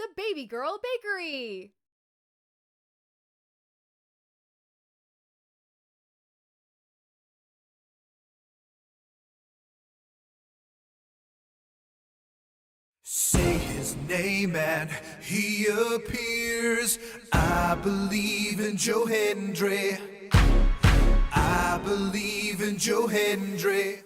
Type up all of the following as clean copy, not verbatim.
the Baby Girl Bakery. Say his name and he appears. I believe in Joe Hendry. I believe in Joe Hendry.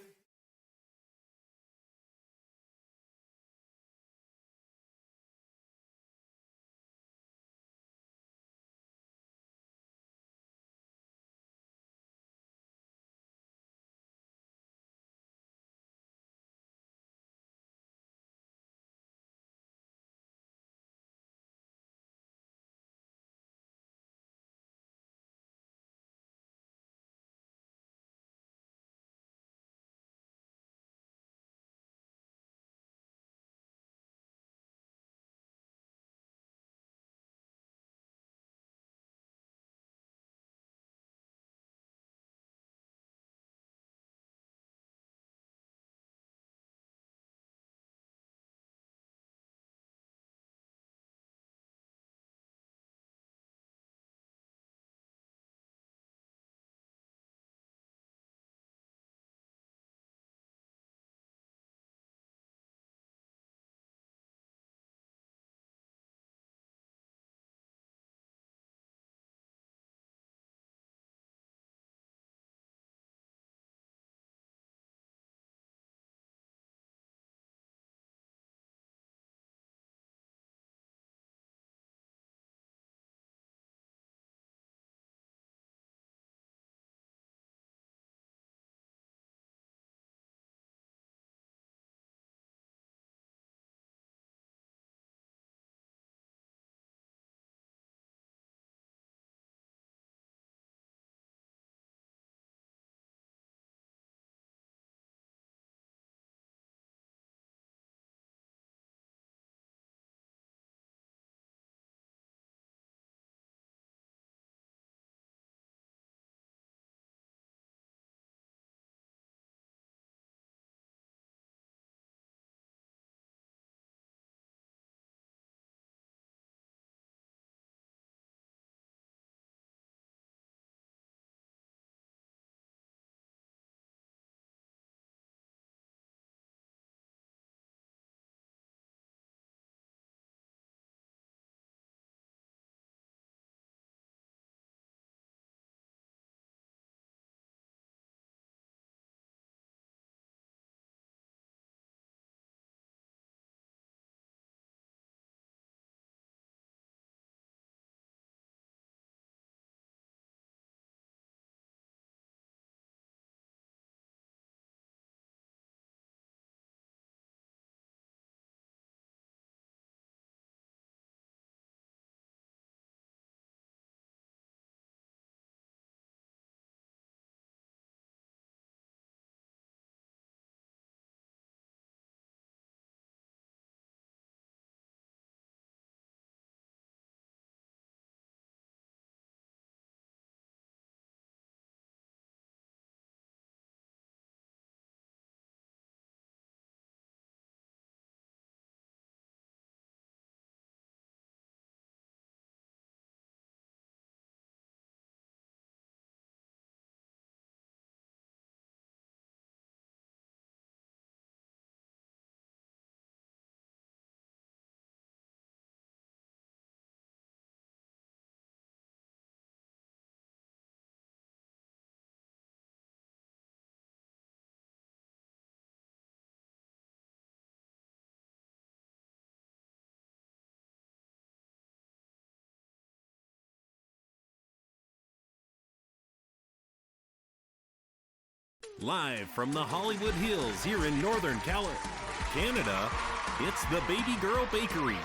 Live from the Hollywood Hills here in Northern Canada, it's the Baby Girl Bakery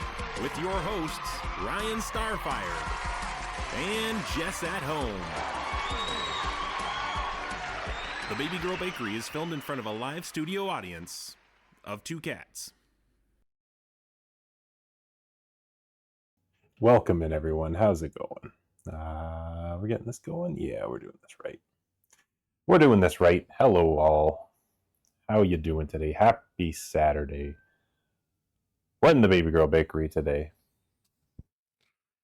with your hosts, Ryan Starfire and Jess at Home. The Baby Girl Bakery is filmed in front of a live studio audience of 2 cats. Welcome in, everyone. How's it going? We're getting this going? Yeah, we're doing this right. We're doing this right. Hello, all. How you doing today? Happy Saturday. We're in the Baby Girl Bakery today.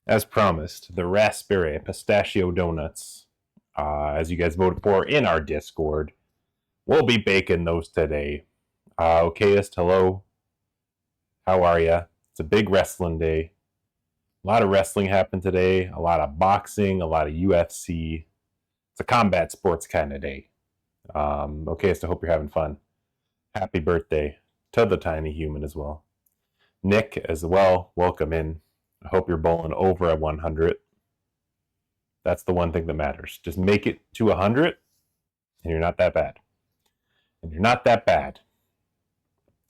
As promised, the raspberry pistachio donuts, as you guys voted for in our Discord, we'll be baking those today. Okayist, hello. How are ya? It's a big wrestling day. A lot of wrestling happened today. A lot of boxing, a lot of UFC. It's a combat sports kind of day. Okayist, I hope you're having fun. Happy birthday to the tiny human as well. Nick as well, welcome in. I hope you're bowling over at 100. That's the one thing that matters. Just make it to 100, and you're not that bad. And you're not that bad.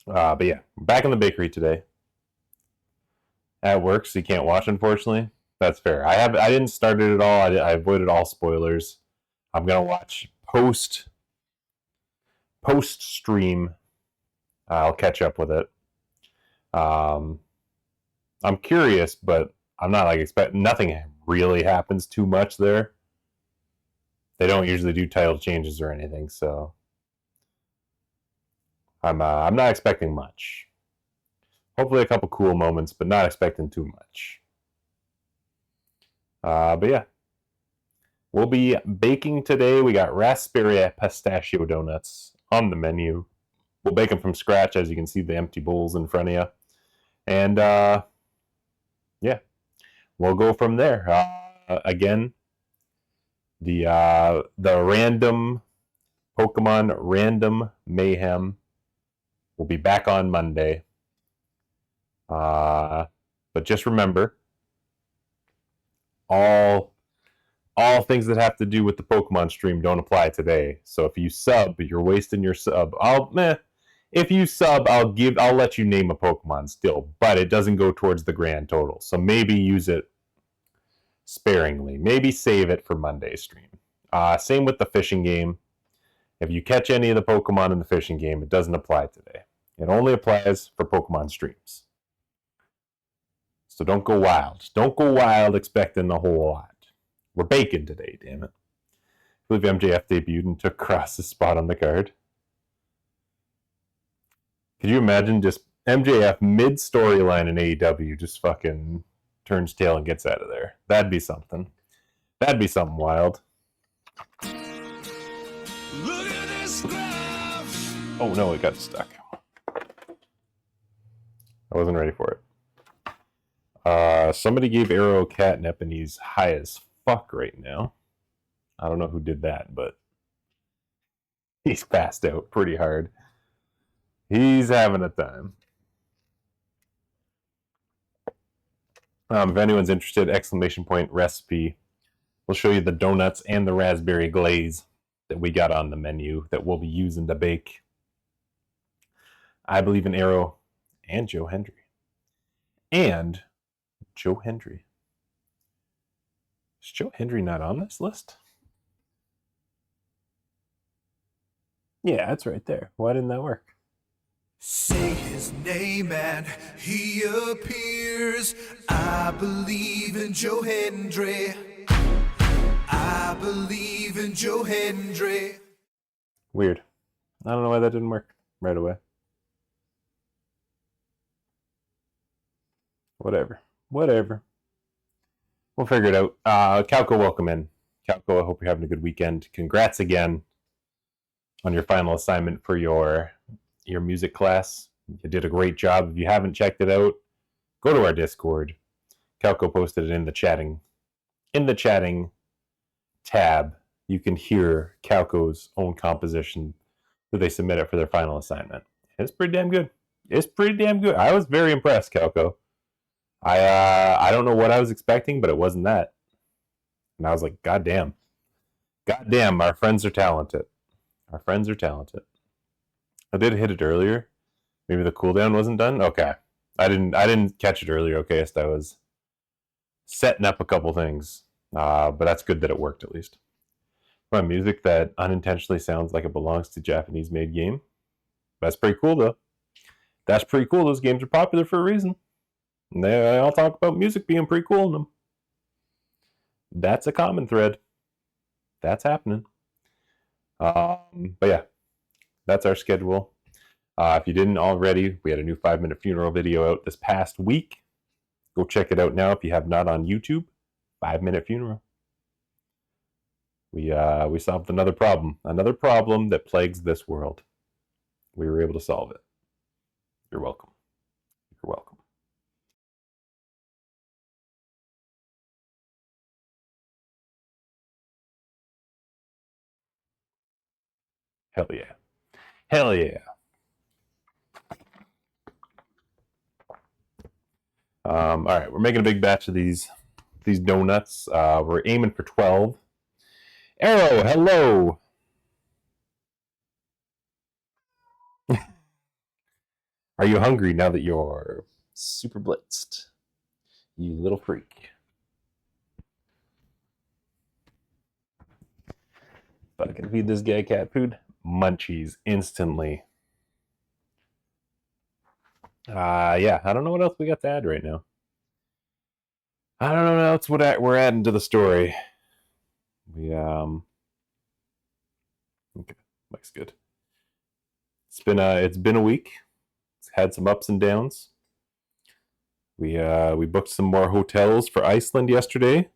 But yeah, we're back in the bakery today. At work, so you can't watch, unfortunately. That's fair. I didn't start it at all. I avoided all spoilers. I'm gonna watch post stream. I'll catch up with it. I'm curious, but I'm not like expecting. Nothing really happens too much there. They don't usually do title changes or anything, so I'm not expecting much. Hopefully a couple cool moments, but not expecting too much. But yeah, we'll be baking today. We got raspberry pistachio donuts on the menu. We'll bake them from scratch, as you can see the empty bowls in front of you. And yeah, we'll go from there. Again, the random Pokemon Random Mayhem will be back on Monday. But just remember, all things that have to do with the Pokemon stream don't apply today. So if you sub, you're wasting your sub. If you sub, I'll let you name a Pokemon still, but it doesn't go towards the grand total. So maybe use it sparingly. Maybe save it for Monday's stream. Same with the fishing game. If you catch any of the Pokemon in the fishing game, it doesn't apply today. It only applies for Pokemon streams. So don't go wild. Don't go wild expecting a whole lot. We're baking today, damn it. I believe MJF debuted and took Cross's spot on the card. Could you imagine just MJF mid-storyline in AEW just fucking turns tail and gets out of there? That'd be something. That'd be something wild. Look at this graph. Oh no, it got stuck. I wasn't ready for it. Somebody gave Arrow catnip and he's high as fuck right now. I don't know who did that, but he's passed out pretty hard. He's having a time. If anyone's interested, exclamation point recipe. We'll show you the donuts and the raspberry glaze that we got on the menu that we'll be using to bake. I believe in Arrow and Joe Hendry. And Joe Hendry. Is Joe Hendry not on this list? Yeah, it's right there. Why didn't that work? Say his name and he appears. I believe in Joe Hendry. I believe in Joe Hendry. Weird. I don't know why that didn't work right away. Whatever. We'll figure it out. Calco, welcome in. Calco, I hope you're having a good weekend. Congrats again on your final assignment for your music class. You did a great job. If you haven't checked it out, go to our Discord. Calco posted it in the chatting tab. You can hear Calco's own composition that they submitted for their final assignment. It's pretty damn good. I was very impressed, Calco. I don't know what I was expecting, but it wasn't that. And I was like, God damn, our friends are talented. I did hit it earlier. Maybe the cooldown wasn't done. Okay, I didn't catch it earlier. Okay, so I was setting up a couple things, but that's good that it worked at least. My music that unintentionally sounds like it belongs to Japanese-made game. That's pretty cool, though. That's pretty cool. Those games are popular for a reason. And they all talk about music being pretty cool in them. That's a common thread. That's happening. But yeah, that's our schedule. If you didn't already, we had a new 5-minute funeral video out this past week. Go check it out now if you have not on YouTube. 5-Minute Funeral. We solved another problem that plagues this world. We were able to solve it. You're welcome. You're welcome. Hell yeah. Hell yeah. All right, we're making a big batch of these donuts. We're aiming for 12. Arrow, hello. Are you hungry now that you're super blitzed? You little freak. But I can feed this guy cat food. Munchies instantly. Yeah, I don't know what else we got to add right now. I don't know else what we're adding to the story. Okay, Mike's good. It's been a week. It's had some ups and downs. We booked some more hotels for Iceland yesterday,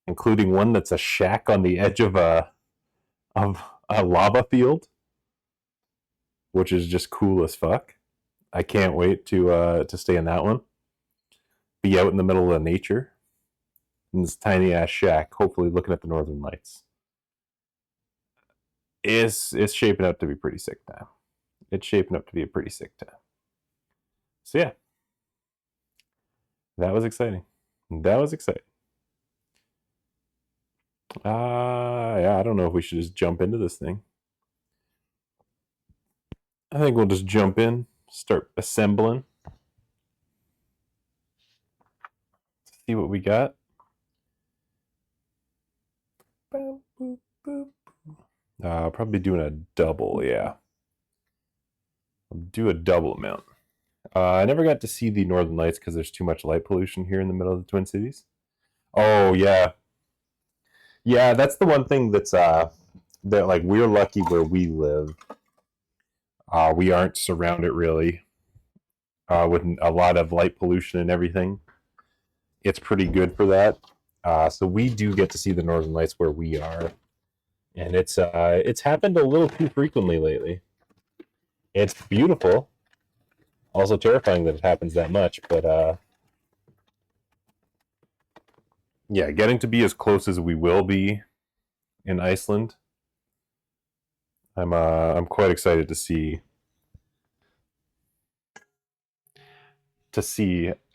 including one that's a shack on the edge of a lava field, which is just cool as fuck. I can't wait to stay in that one. Be out in the middle of nature in this tiny ass shack, hopefully looking at the northern lights. It's shaping up to be pretty sick time. It's shaping up to be a pretty sick time. So yeah, that was exciting. That was exciting. Yeah, I don't know if we should just jump into this thing. I think we'll just jump in, start assembling. See what we got. Probably doing a double, yeah. I'll do a double amount. I never got to see the Northern Lights because there's too much light pollution here in the middle of the Twin Cities. Oh yeah, yeah. That's the one thing that like we're lucky where we live. We aren't surrounded really with a lot of light pollution and everything. It's pretty good for that. So we do get to see the Northern Lights where we are, and it's happened a little too frequently lately. It's beautiful. Also terrifying that it happens that much, but yeah, getting to be as close as we will be in Iceland, I'm quite excited to see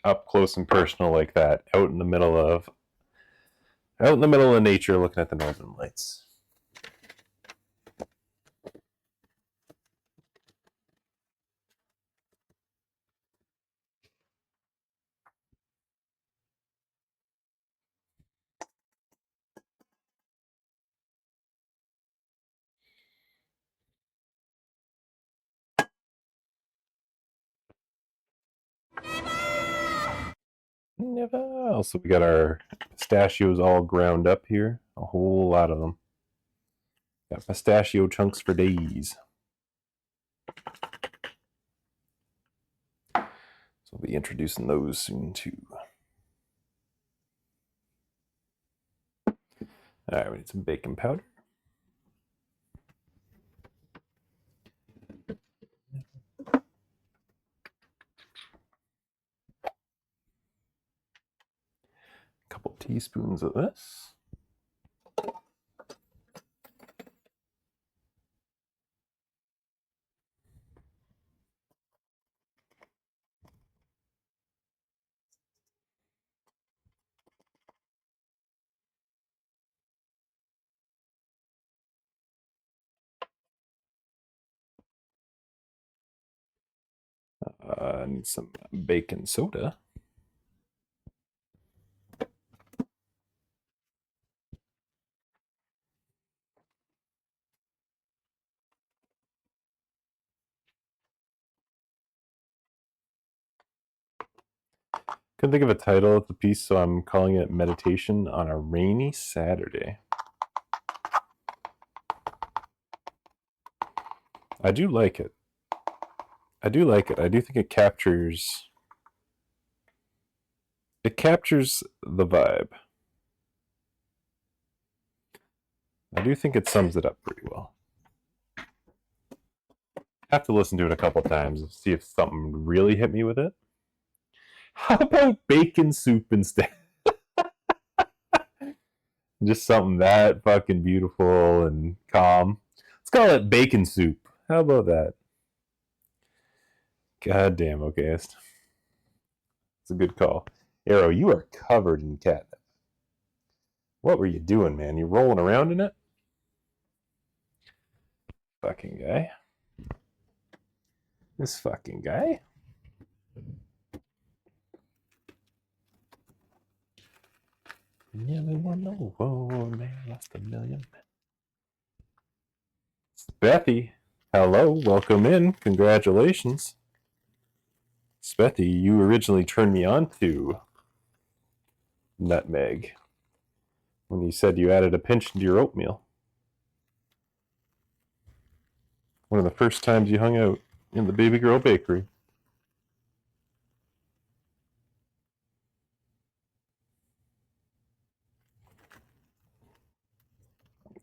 up close and personal like that, out in the middle of nature, looking at the Northern Lights. Never. Also, we got our pistachios all ground up here. A whole lot of them. Got pistachio chunks for days. So we'll be introducing those soon too. All right, we need some baking powder. A couple teaspoons of this. I need some baking soda. Couldn't think of a title of the piece, so I'm calling it Meditation on a Rainy Saturday. I do like it. I do think it captures It captures the vibe. I do think it sums it up pretty well. Have to listen to it a couple times to see if something really hit me with it. How about bacon soup instead? Just something that fucking beautiful and calm. Let's call it bacon soup. How about that? God damn, okayist. It's a good call. Arrow, you are covered in catnip. What were you doing, man? You rolling around in it? Fucking guy. This fucking guy. Yeah, we won the war, man. Lost $1 million. Bethy, hello, welcome in. Congratulations. Spethy, you originally turned me on to nutmeg when you said you added a pinch into your oatmeal. One of the first times you hung out in the Baby Girl Bakery.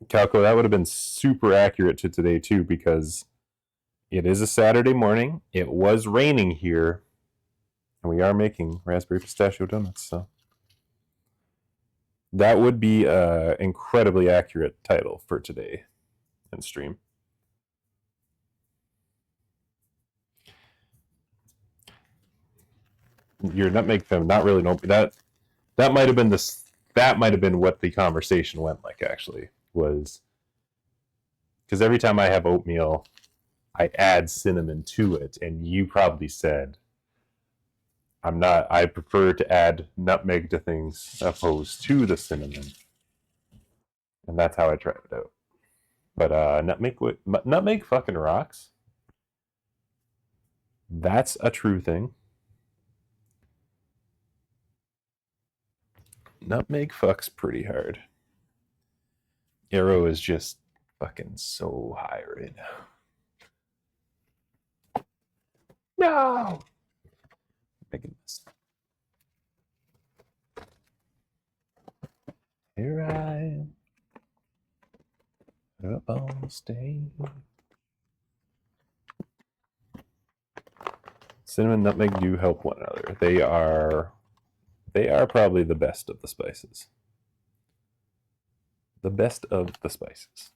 Calco, that would have been super accurate to today too, because it is a Saturday morning. It was raining here, and we are making raspberry pistachio donuts, so that would be an incredibly accurate title for today and stream. Your nutmeg film, not really. No, that might have been this. That might have been what the conversation went like. Actually, was because every time I have oatmeal, I add cinnamon to it, and you probably said, "I'm not. I prefer to add nutmeg to things opposed to the cinnamon," and that's how I tried it out. But nutmeg fucking rocks. That's a true thing. Nutmeg fucks pretty hard. Arrow is just fucking so high right now. No! Making this. Here I am. Up on the stage. Cinnamon and nutmeg do help one another. They are probably the best of the spices. The best of the spices.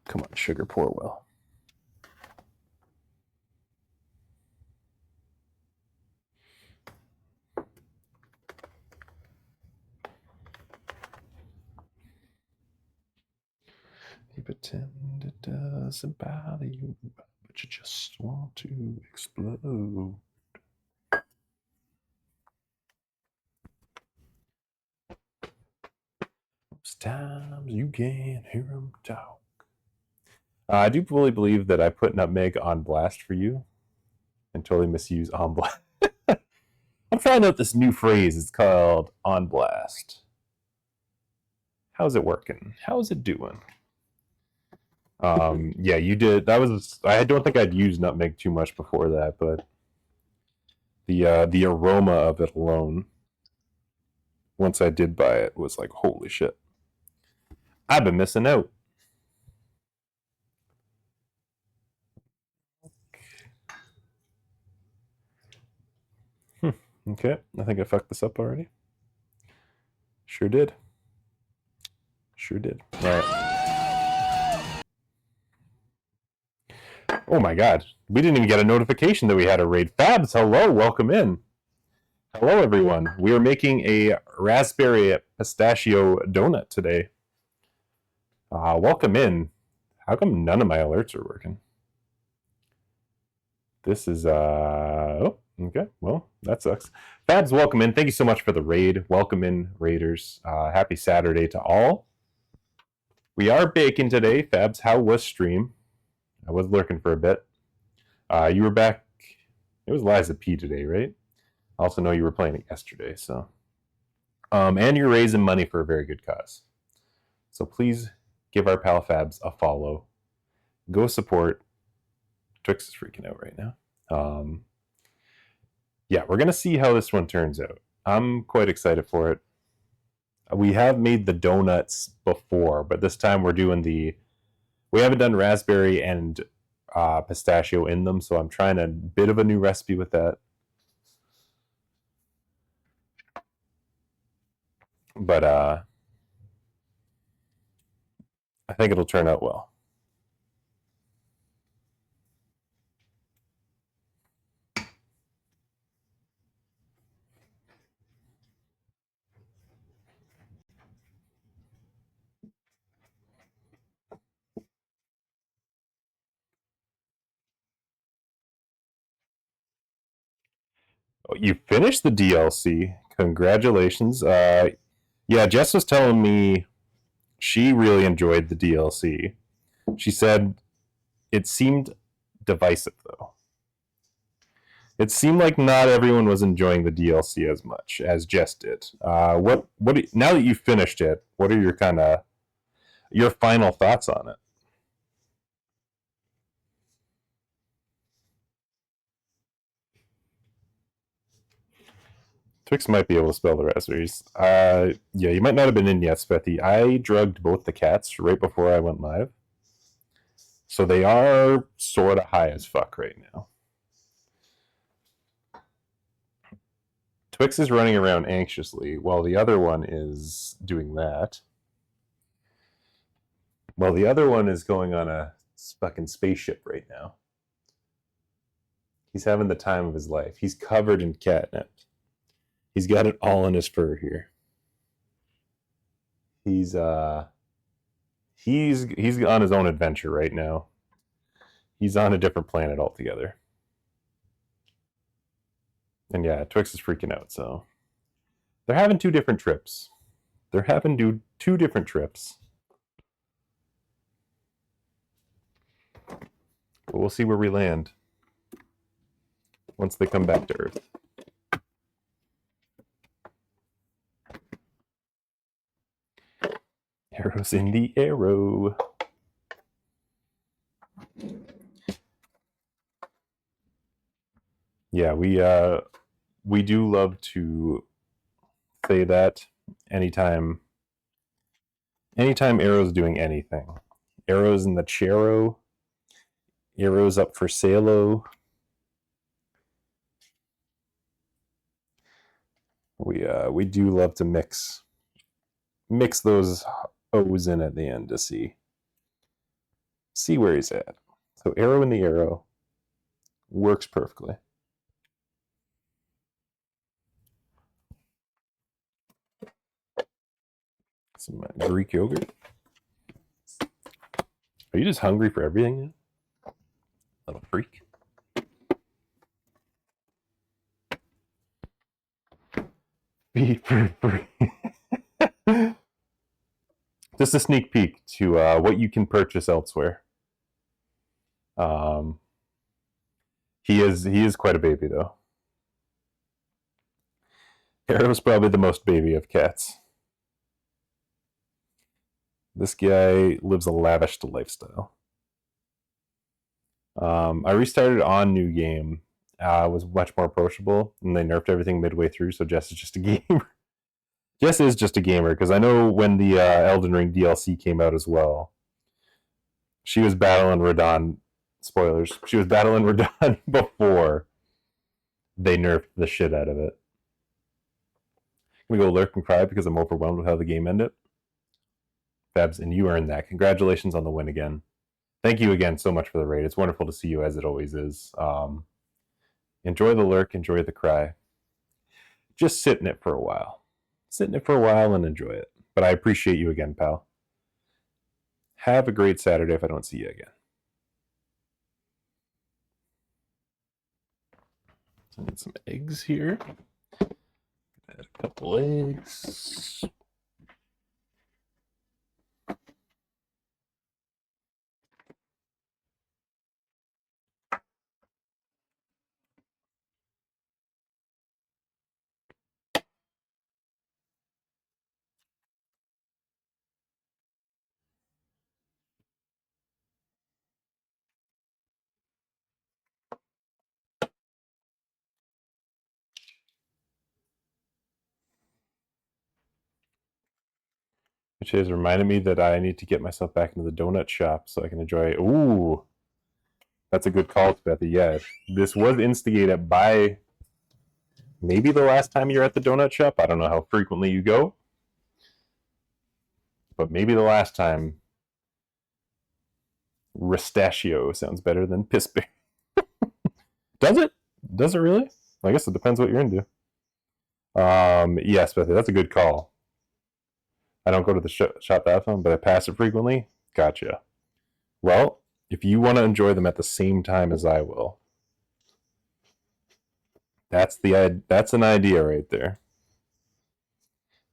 Come on, sugar, pour well. You pretend it doesn't bother you, but you just want to explode. Most times you can't hear them talk. I do fully believe that I put nutmeg on blast for you and totally misuse on blast. I'm trying out this new phrase. It's called on blast. How's it working? How's it doing? Yeah, you did. That was. I don't think I'd used nutmeg too much before that, but the aroma of it alone, once I did buy it, was like, holy shit. I've been missing out. Okay, I think I fucked this up already. Sure did. Sure did. Right. Oh my god. We didn't even get a notification that we had a raid. Fabs, hello, welcome in. Hello everyone. We are making a raspberry pistachio donut today. Welcome in. How come none of my alerts are working? This is oh, okay. Well, that sucks. Fabs, welcome in. Thank you so much for the raid. Welcome in, raiders. Happy Saturday to all. We are baking today. Fabs, how was stream? I was lurking for a bit. You were back. It was Liza P today, right? I also know you were playing it yesterday, so. And you're raising money for a very good cause. So please give our pal Fabs a follow Go support. Twix is freaking out right now. Yeah, we're gonna see how this one turns out. I'm quite excited for it. We have made the donuts before, but this time we're doing we haven't done raspberry and pistachio in them, so I'm trying a bit of a new recipe with that. But I think it'll turn out well. You finished the DLC. Congratulations. Yeah, Jess was telling me she really enjoyed the DLC. She said it seemed divisive, though. It seemed like not everyone was enjoying the DLC as much as Jess did. Now that you've finished it, what are your final thoughts on it? Twix might be able to spell the raspberries. Yeah, you might not have been in yet, Spethy. I drugged both the cats right before I went live. So they are sort of high as fuck right now. Twix is running around anxiously while the other one is doing that. While the other one is going on a fucking spaceship right now. He's having the time of his life. He's covered in catnip. He's got it all in his fur here. He's on his own adventure right now. He's on a different planet altogether. And yeah, Twix is freaking out, so they're having two different trips. Two different trips. But we'll see where we land once they come back to Earth. Arrows in the arrow. Yeah, we do love to say that anytime Arrow's doing anything. Arrow's in the Chero. Arrow's up for Salo. We do love to mix those O's in at the end to see where he's at. So Arrow in the arrow works perfectly. Some Greek yogurt. Are you just hungry for everything now? Little freak. Feed for free. Just a sneak peek to what you can purchase elsewhere. He is quite a baby though. Arrow's probably the most baby of cats. This guy lives a lavish lifestyle. I restarted on new game. Was much more approachable, and they nerfed everything midway through. So Jess is just a gamer. Jess is just a gamer because I know when the Elden Ring DLC came out as well, she was battling Radon. Spoilers. She was battling Radon before they nerfed the shit out of it. I'm gonna go lurk and cry because I'm overwhelmed with how the game ended. Fabs, and you earned that. Congratulations on the win again. Thank you again so much for the raid. It's wonderful to see you as it always is. Enjoy the lurk, enjoy the cry. Just sit in it for a while. Sit in it for a while and enjoy it. But I appreciate you again, pal. Have a great Saturday if I don't see you again. So I need some eggs here. Add a couple eggs. Which has reminded me that I need to get myself back into the donut shop so I can enjoy. Ooh, that's a good call, Bethy. Yeah, this was instigated by maybe the last time you're at the donut shop. I don't know how frequently you go, but maybe the last time. Pistachio sounds better than Pissberry. Does it? Does it really? I guess it depends what you're into. Yes, Bethy, that's a good call. I don't go to the shop that often, but I pass it frequently. Gotcha. Well, if you want to enjoy them at the same time as I will, that's an idea right there.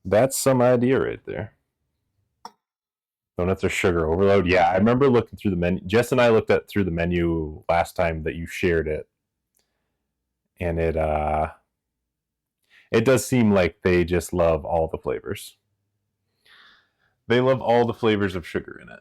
That's some idea right there. Donuts are sugar overload. Yeah, I remember looking through the menu. Jess and I looked at through the menu last time that you shared it, and it does seem like they just love all the flavors. They love all the flavors of sugar in it.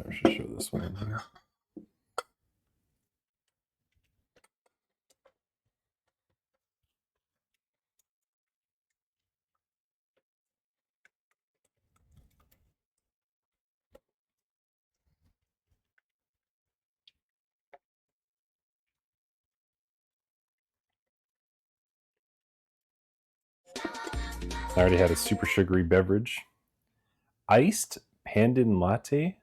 I should show this one in here. I already had a super sugary beverage. Iced pandan latte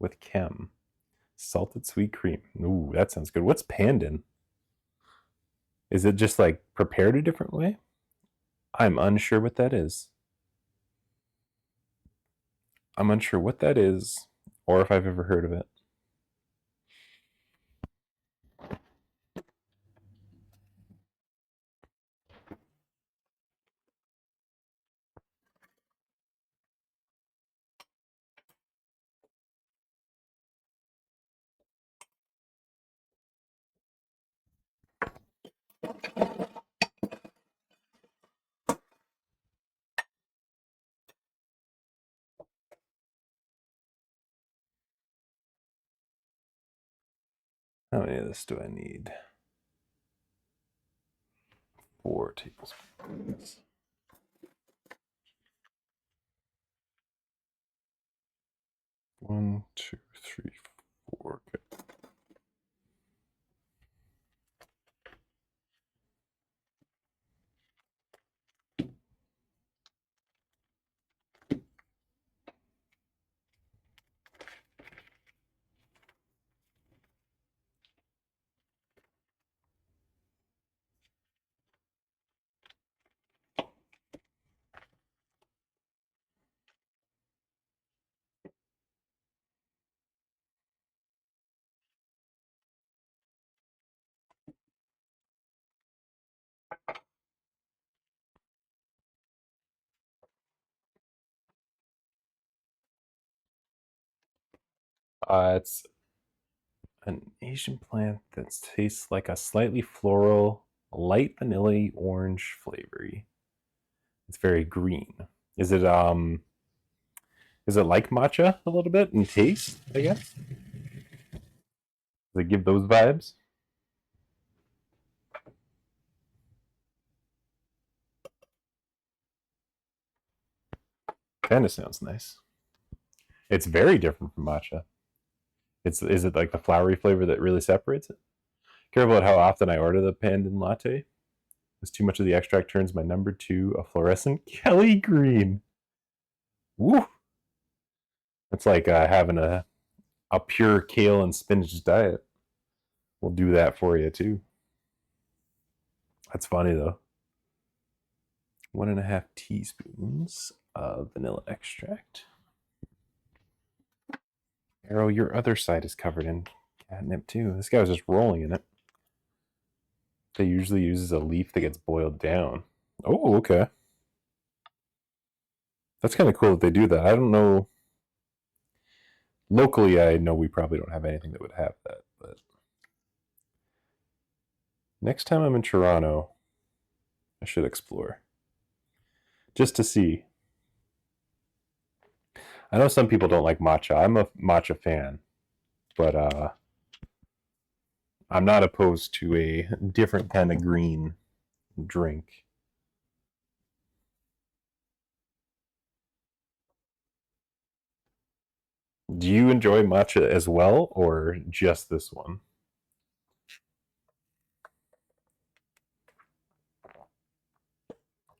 with chem. Salted sweet cream. Ooh, that sounds good. What's pandan? Is it just like prepared a different way? I'm unsure what that is. I'm unsure what that is or if I've ever heard of it. How many of this do I need? 4 tablespoons. One, two, three, four. Okay. It's an Asian plant that tastes like a slightly floral, light vanilla orange flavory. It's very green. Is it is it like matcha a little bit in taste, I guess? Does it give those vibes? Kind of sounds nice. It's very different from matcha. It's is it like the flowery flavor that really separates it? Care about how often I order the pandan latte? Because too much of the extract turns my number two a fluorescent Kelly green. Woo! It's like having a pure kale and spinach diet. We'll do that for you too. That's funny though. 1.5 teaspoons of vanilla extract. Arrow, your other side is covered in catnip too. This guy was just rolling in it. They usually uses a leaf that gets boiled down. Oh, okay. That's kind of cool that they do that. I don't know. Locally, I know we probably don't have anything that would have that, but next time I'm in Toronto, I should explore just to see. I know some people don't like matcha. I'm a matcha fan, but I'm not opposed to a different kind of green drink. Do you enjoy matcha as well, or just this one?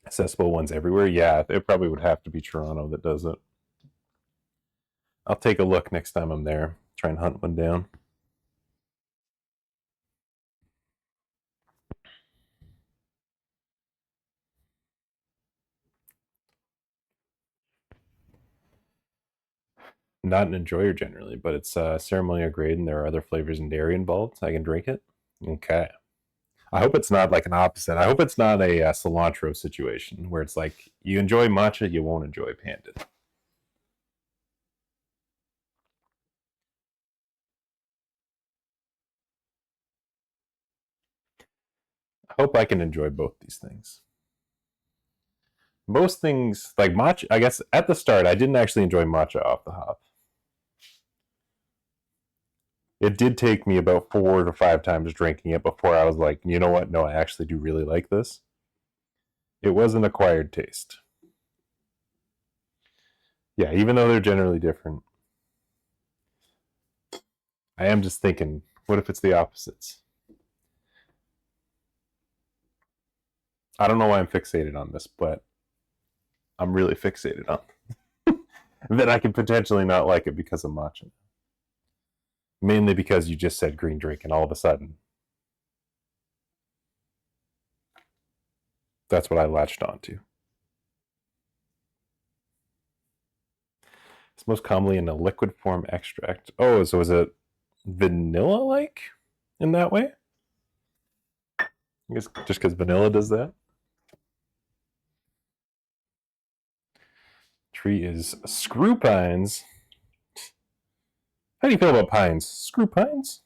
Accessible ones everywhere? Yeah, it probably would have to be Toronto that does it. I'll take a look next time I'm there. Try and hunt one down. Not an enjoyer generally, but it's ceremonial grade and there are other flavors and dairy involved. I can drink it. Okay. I hope it's not like an opposite. I hope it's not a cilantro situation where it's like you enjoy matcha, you won't enjoy pandit. I hope I can enjoy both these things. Most things like matcha, I guess at the start, I didn't actually enjoy matcha off the hop. It did take me about 4 to 5 times drinking it before I was like, you know what? No, I actually do really like this. It was an acquired taste. Yeah, even though they're generally different, I am just thinking, what if it's the opposites? I don't know why I'm fixated on this, but I'm really fixated on that I could potentially not like it because of matcha. Mainly because you just said green drink, and all of a sudden, that's what I latched onto. It's most commonly in a liquid form extract. Oh, so is it vanilla like in that way? I guess just because vanilla does that. Tree is screw pines. How do you feel about pines? Screw pines?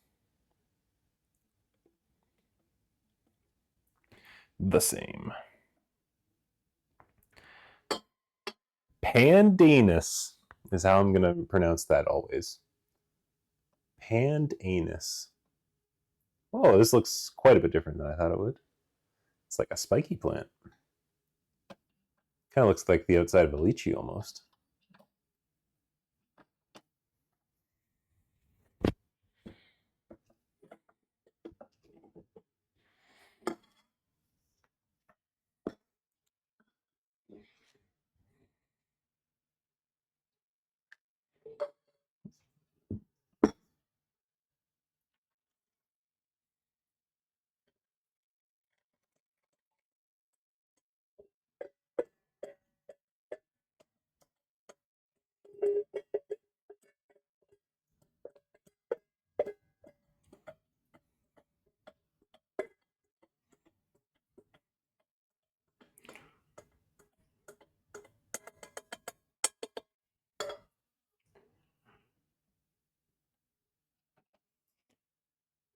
The same. Pandanus is how I'm going to pronounce that always. Pandanus. Oh, this looks quite a bit different than I thought it would. It's like a spiky plant. Kind of looks like the outside of a lychee almost.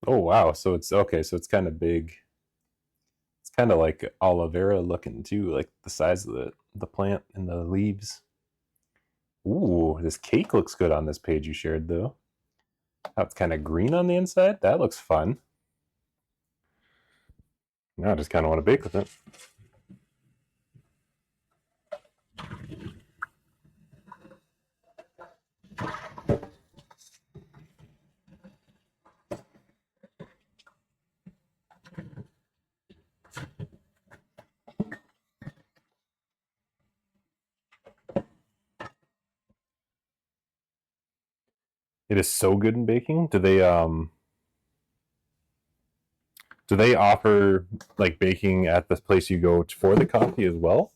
Oh wow, so it's okay, so it's kind of big. It's kind of like aloe vera looking too, like the size of the plant and the leaves. Ooh, this cake looks good on this page you shared though. How it's kind of green on the inside. That looks fun. Now I just kind of want to bake with it. It is so good in baking. Do they offer like baking at the place you go for the coffee as well?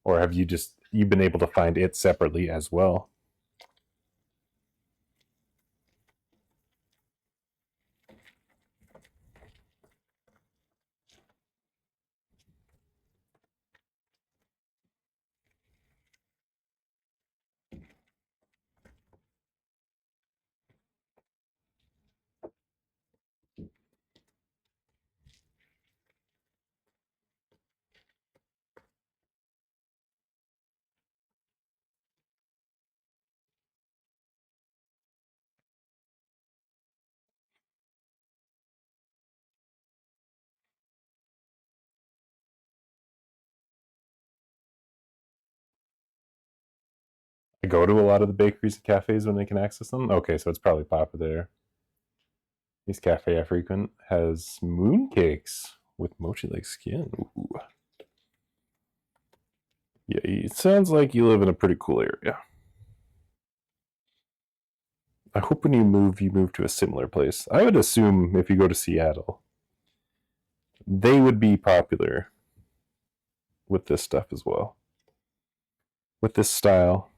Or have you've been able to find it separately as well? go to a lot of the bakeries and cafes when they can access them? Okay, so it's probably popular there. This cafe I frequent has mooncakes with mochi-like skin. Ooh. Yeah, it sounds like you live in a pretty cool area. I hope when you move to a similar place. I would assume if you go to Seattle, they would be popular with this stuff as well. With this style.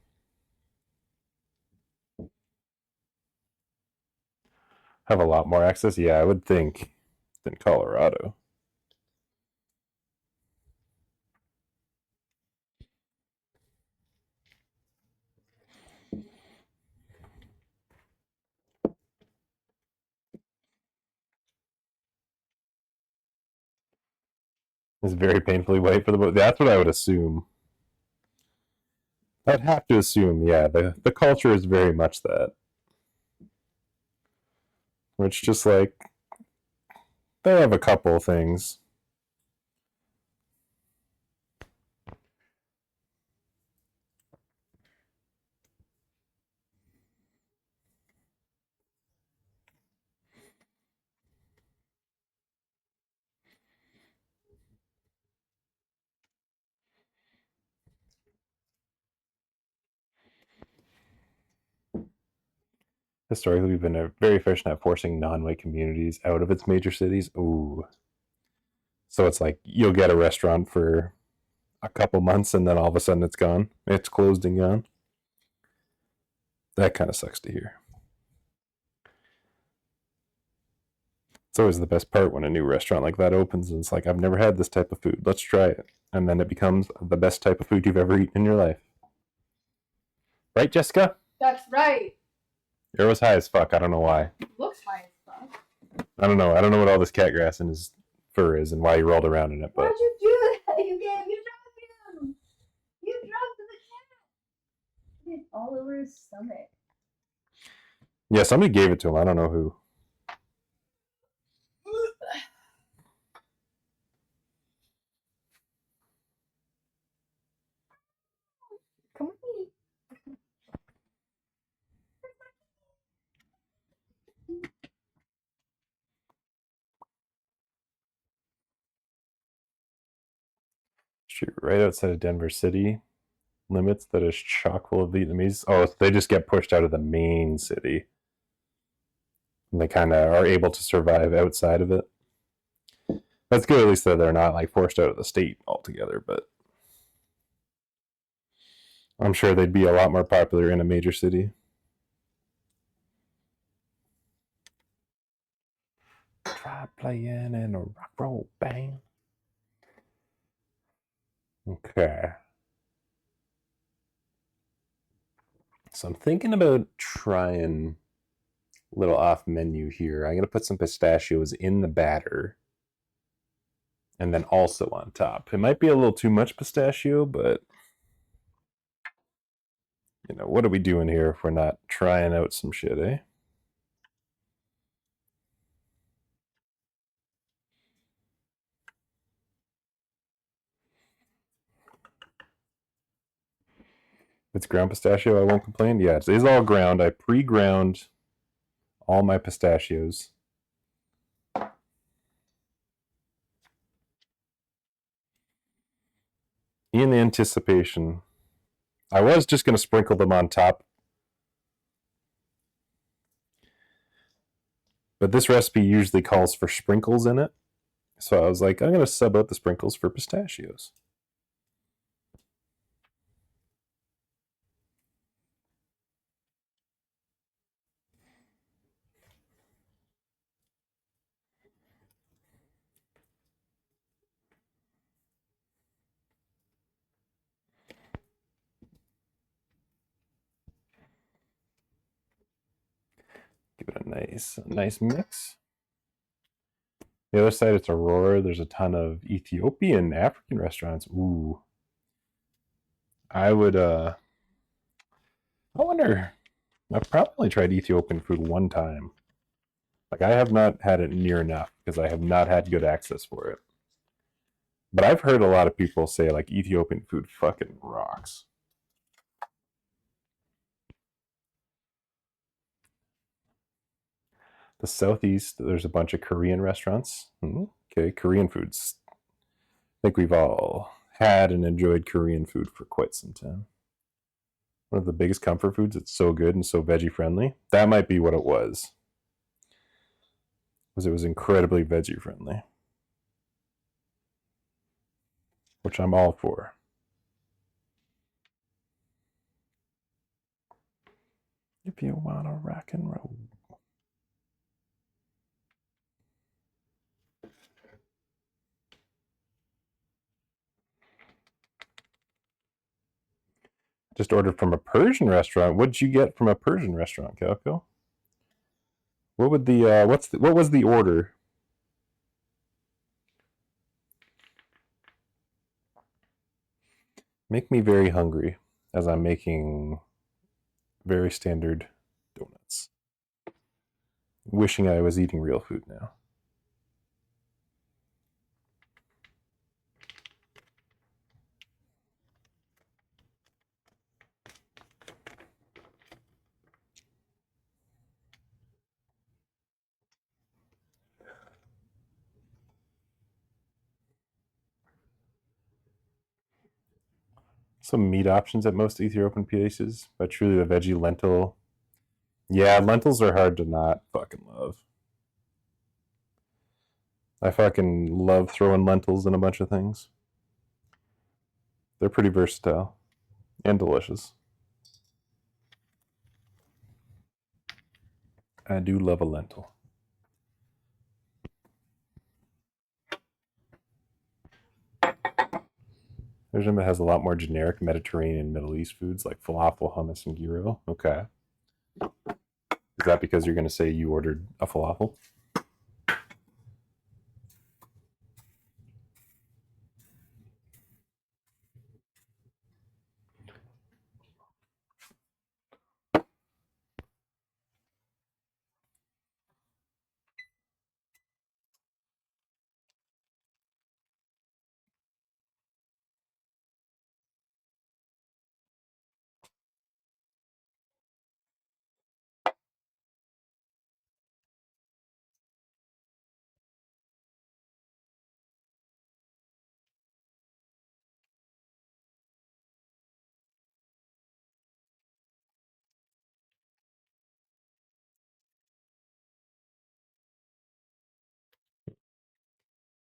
Have a lot more access? Yeah, I would think, than Colorado. It's very painfully white for the boat. That's what I would assume. I'd have to assume, yeah, the culture is very much that. Which just like they have a couple things. Historically, we've been very efficient at forcing non-white communities out of its major cities. Ooh. So it's like you'll get a restaurant for a couple months and then all of a sudden it's gone. It's closed and gone. That kind of sucks to hear. It's always the best part when a new restaurant like that opens and it's like, I've never had this type of food. Let's try it. And then it becomes the best type of food you've ever eaten in your life. Right, Jessica? That's right. It was high as fuck. I don't know why. Looks high as fuck. I don't know. I don't know what all this cat grass in his fur is and why he rolled around in it. But Why'd you do that? You dropped him. You dropped the cat. It's all over his stomach. yeah, somebody gave it to him. I don't know who. Come with me. Shoot, right outside of Denver City limits that is chock full of Vietnamese. Oh, they just get pushed out of the main city. And they kind of are able to survive outside of it. That's good, at least that they're not like forced out of the state altogether, but I'm sure they'd be a lot more popular in a major city. Try playing in a rock roll band. Okay. So I'm thinking about trying a little off menu here. I'm going to put some pistachios in the batter and then also on top. It might be a little too much pistachio, but you know, what are we doing here if we're not trying out some shit, eh? If it's ground pistachio, I won't complain. Yeah, it is all ground. I pre-ground all my pistachios. In anticipation. I was just going to sprinkle them on top. But this recipe usually calls for sprinkles in it. So I was like, I'm going to sub out the sprinkles for pistachios. Give it a nice mix. The other side, it's Aurora. There's a ton of Ethiopian, African restaurants. Ooh. I wonder, I've probably tried Ethiopian food one time. Like, I have not had it near enough because I have not had good access for it. But I've heard a lot of people say, like, Ethiopian food fucking rocks. The Southeast, there's a bunch of Korean restaurants. Okay, Korean foods. I think we've all had and enjoyed Korean food for quite some time. One of the biggest comfort foods. It's so good and so veggie friendly. That might be what it was. Because it was incredibly veggie friendly, which I'm all for. If you want to rock and roll. Just ordered from a Persian restaurant. What did you get from a Persian restaurant, Calco? What would the what was the order? Make me very hungry as I'm making very standard donuts. Wishing I was eating real food now. Some meat options at most Ethiopian places, but truly the veggie lentil. Yeah, lentils are hard to not fucking love. I fucking love throwing lentils in a bunch of things. They're pretty versatile and delicious. I do love a lentil. There's one that has a lot more generic Mediterranean and Middle East foods like falafel, hummus, and gyro. Okay. Is that because you're going to say you ordered a falafel?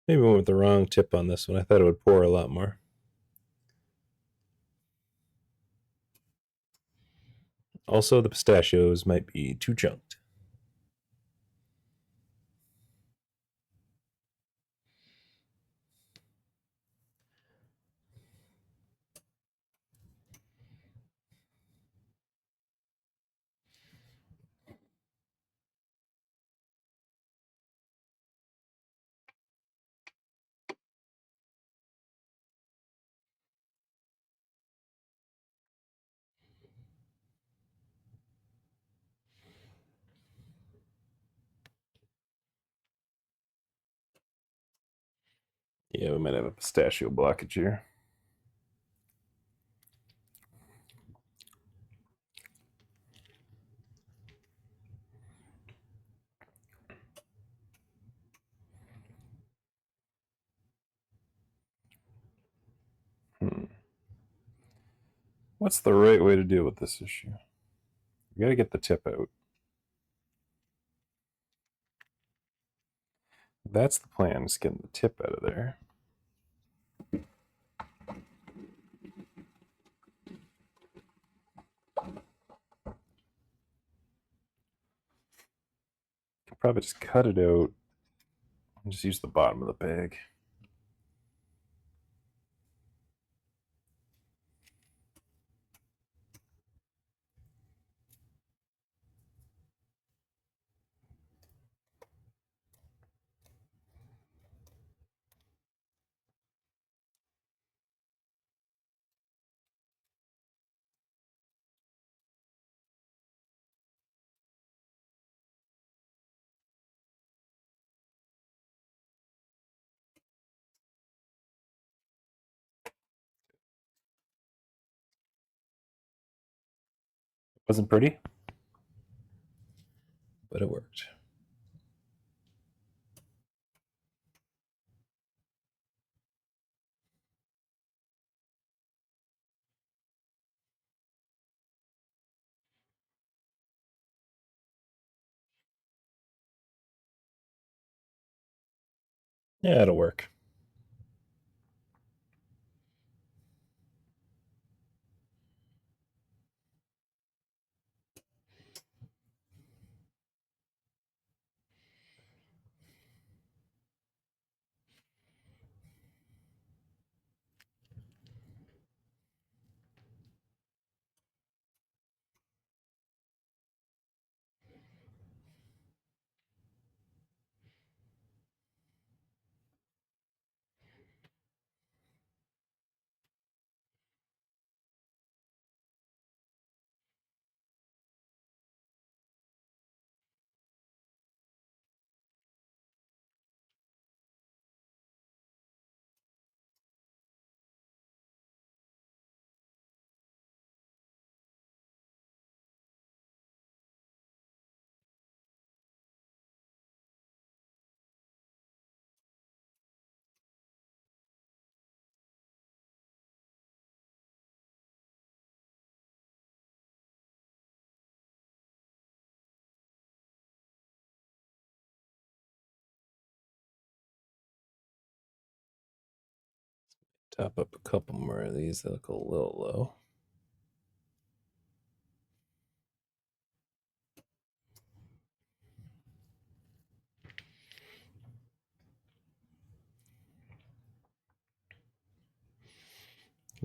Maybe we went with the wrong tip on this one. I thought it would pour a lot more. Also, the pistachios might be too chunked. Yeah, we might have a pistachio blockage here. What's the right way to deal with this issue? We got to get the tip out. That's the plan, is getting the tip out of there. Could probably just cut it out and just use the bottom of the bag. Wasn't pretty, but it worked. Yeah, it'll work. Top up a couple more of these. They look a little low.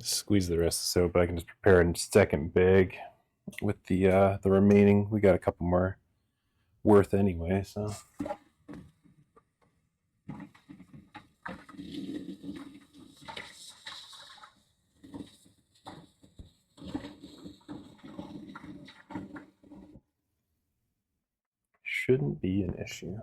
Just squeeze the rest of the soap, but I can just prepare a second bag with the remaining. We got a couple more worth anyway, so. Shouldn't be an issue.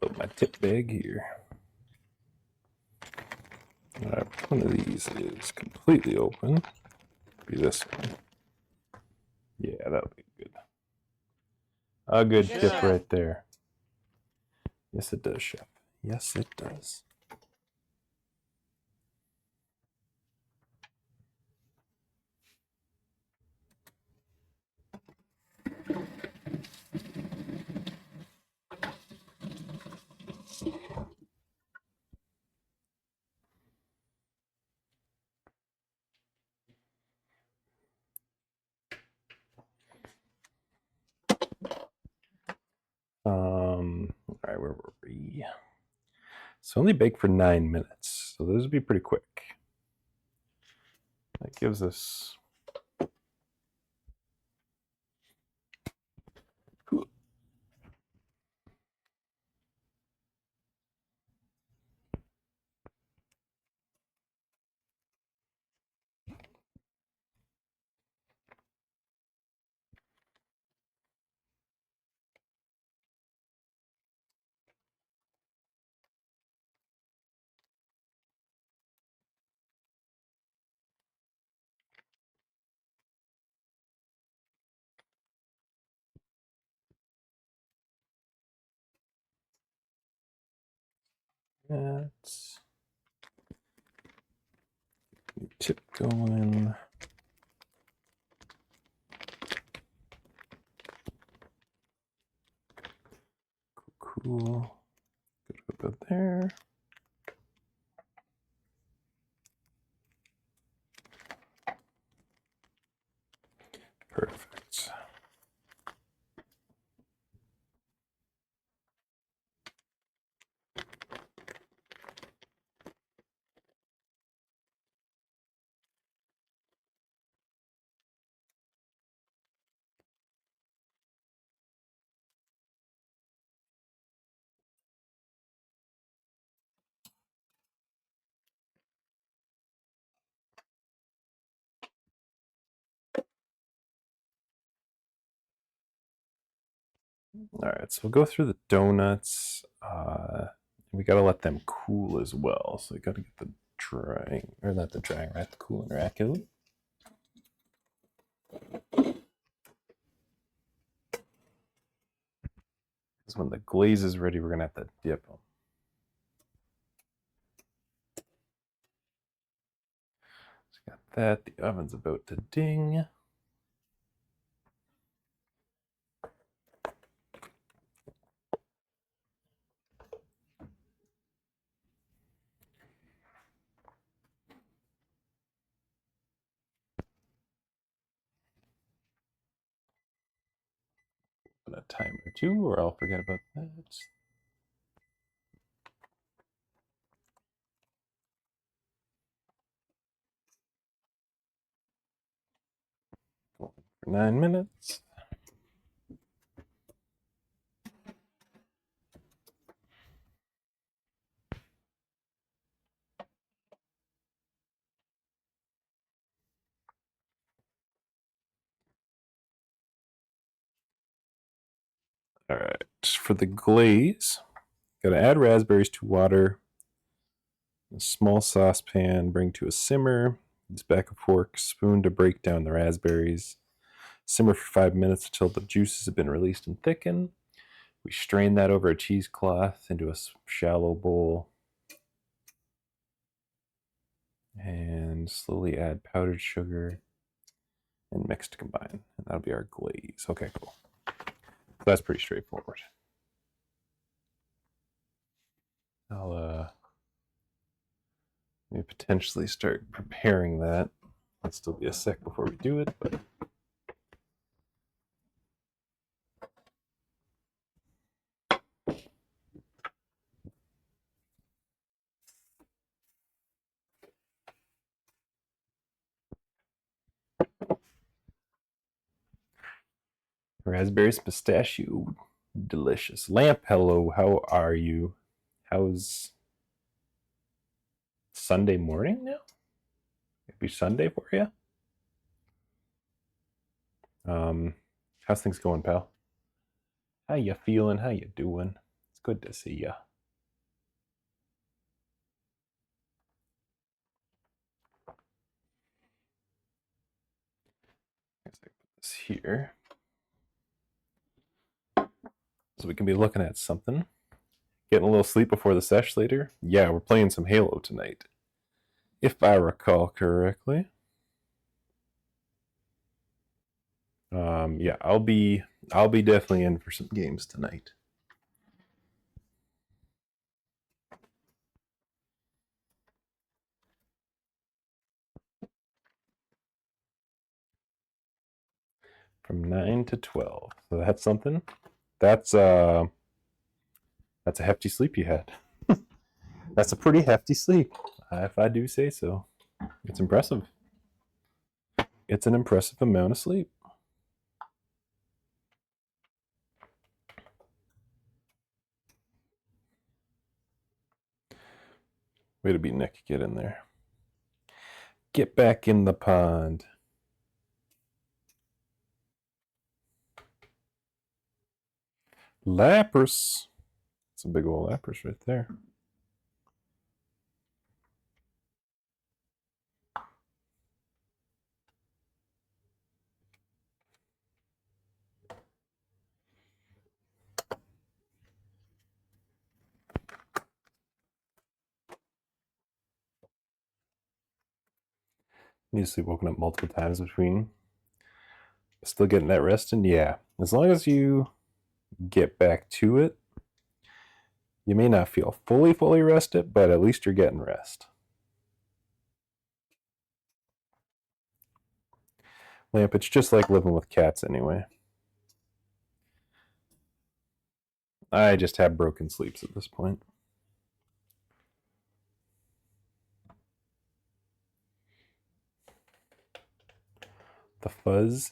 Load my tip bag here. One of these is completely open. Be this one. Yeah, that'll be good. A good Yes, tip chef. right there. Yes, it does, chef. Yes, it does. All right, where were we? So only bake for 9 minutes. So those would be pretty quick. That gives us that. Tip going. Cool. Good about there. Perfect. All right, so we'll go through the donuts. We gotta let them cool as well. So we gotta get the drying, or not the drying rack, the cooling rack out. Because when the glaze is ready, we're gonna have to dip them. So got that. The oven's about to ding. A time or two, or I'll forget about that. For 9 minutes. All right, for the glaze, gotta add raspberries to water. A small saucepan, bring to a simmer. Use back a fork, spoon to break down the raspberries. Simmer for 5 minutes until the juices have been released and thicken. We strain that over a cheesecloth into a shallow bowl. And slowly add powdered sugar and mix to combine. And that'll be our glaze. Okay, cool. So that's pretty straightforward. I'll maybe potentially start preparing that. It'll still be a sec before we do it, but raspberries, pistachio, delicious. Lamp, hello, how are you? How's Sunday morning now? It'd be Sunday for you. How's things going, pal? How you feeling? How you doing? It's good to see ya. Let's put this here so we can be looking at something. Getting a little sleep before the sesh later. Yeah, we're playing some Halo tonight, if I recall correctly. Yeah, I'll be definitely in for some games tonight. From 9 to 12. So that's something. That's a hefty sleep you had. That's a pretty hefty sleep, if I do say so. It's impressive. It's an impressive amount of sleep. Way to be, Nick. Get in there. Get back in the pond. Lapras. It's a big old Lapras right there. Need to sleep woken up multiple times between. Still getting that rest in? Yeah. As long as you get back to it, you may not feel fully rested, but at least you're getting rest. Lamp, it's just like living with cats anyway. I just have broken sleeps at this point. The fuzz.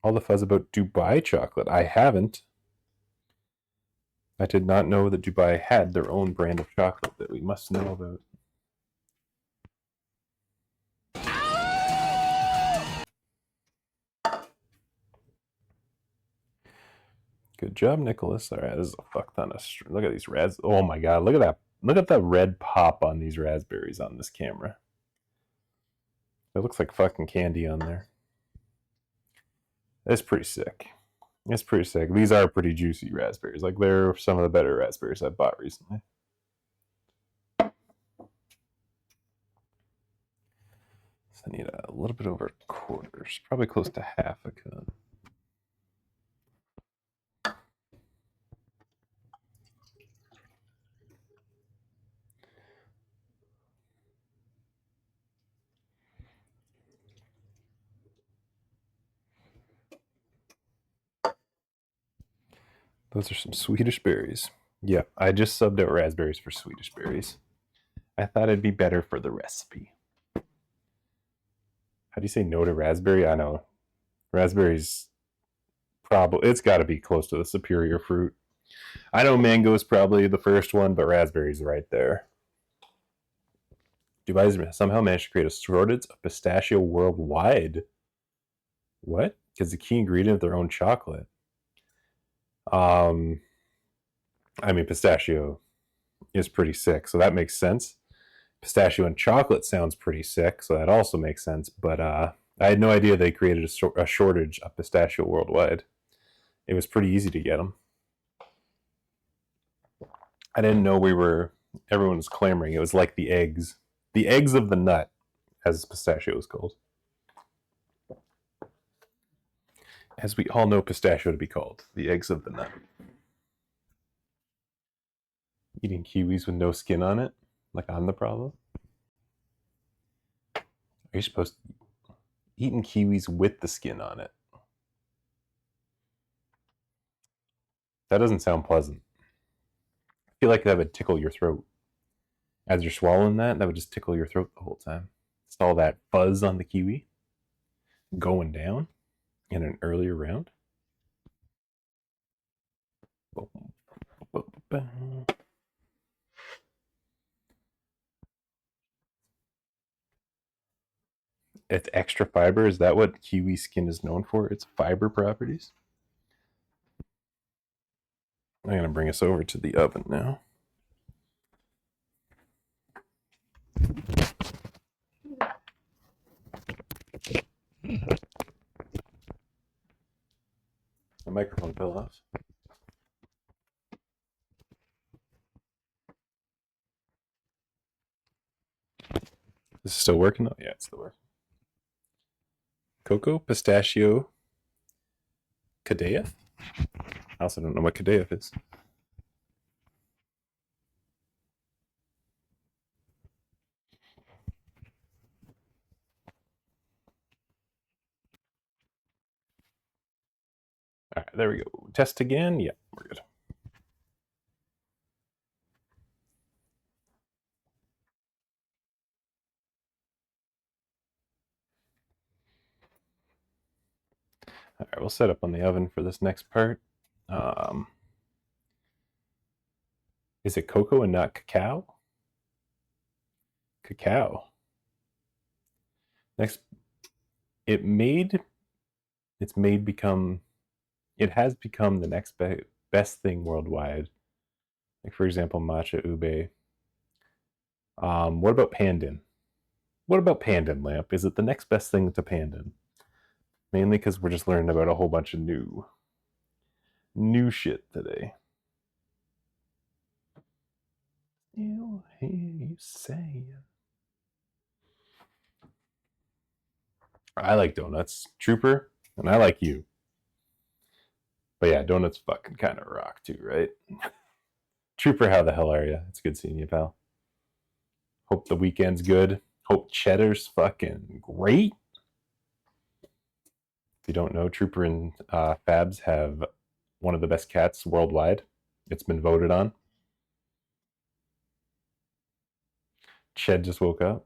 All the fuzz about Dubai chocolate. I haven't. I did not know that Dubai had their own brand of chocolate that we must know about. Good job, Nicholas. All right, this is a fuck ton of. Look at these ras. Oh my god, look at that. Look at that red pop on these raspberries on this camera. It looks like fucking candy on there. It's pretty sick. It's pretty sick. These are pretty juicy raspberries. Like, they're some of the better raspberries I've bought recently. So I need a little bit over a quarter. Probably close to half a cup. Those are some Swedish berries. Yeah, I just subbed out raspberries for Swedish berries. I thought it'd be better for the recipe. How do you say no to raspberry? I know. Raspberries, probably, it's got to be close to the superior fruit. I know mango is probably the first one, but raspberries right there. Dubai somehow managed to create a shortage of pistachio worldwide. What? Because the key ingredient of their own chocolate. I mean, pistachio is pretty sick, so that makes sense. Pistachio and chocolate sounds pretty sick, so that also makes sense. But I had no idea they created a shortage of pistachio worldwide. It was pretty easy to get them. I didn't know everyone was clamoring. It was like the eggs of the nut, as pistachio is called. As we all know pistachio to be called, the eggs of the nut. Eating kiwis with no skin on it? Like I'm the problem? Are you supposed to eating kiwis with the skin on it? That doesn't sound pleasant. I feel like that would tickle your throat. As you're swallowing that would just tickle your throat the whole time. It's all that fuzz on the kiwi going down in an earlier round. It's extra fiber. Is that what kiwi skin is known for? Its fiber properties? I'm going to bring us over to the oven now. The microphone fell off. Is it still working? Oh, yeah, it's still working. Cocoa, pistachio, Kadayaf? I also don't know what Kadayaf is. All right, there we go. Test again. Yeah, we're good. All right, we'll set up on the oven for this next part. Is it cocoa and not cacao? Cacao. Next, it has become the next best thing worldwide. Like, for example, matcha ube. What about pandan? What about pandan, Lamp? Is it the next best thing to pandan? Mainly because we're just learning about a whole bunch of new shit today. You'll hear you say. I like donuts, Trooper, and I like you. But yeah, donuts fucking kind of rock too, right? Trooper, how the hell are you? It's good seeing you, pal. Hope the weekend's good. Hope cheddar's fucking great. If you don't know, Trooper and Fabs have one of the best cats worldwide. It's been voted on. Ched just woke up.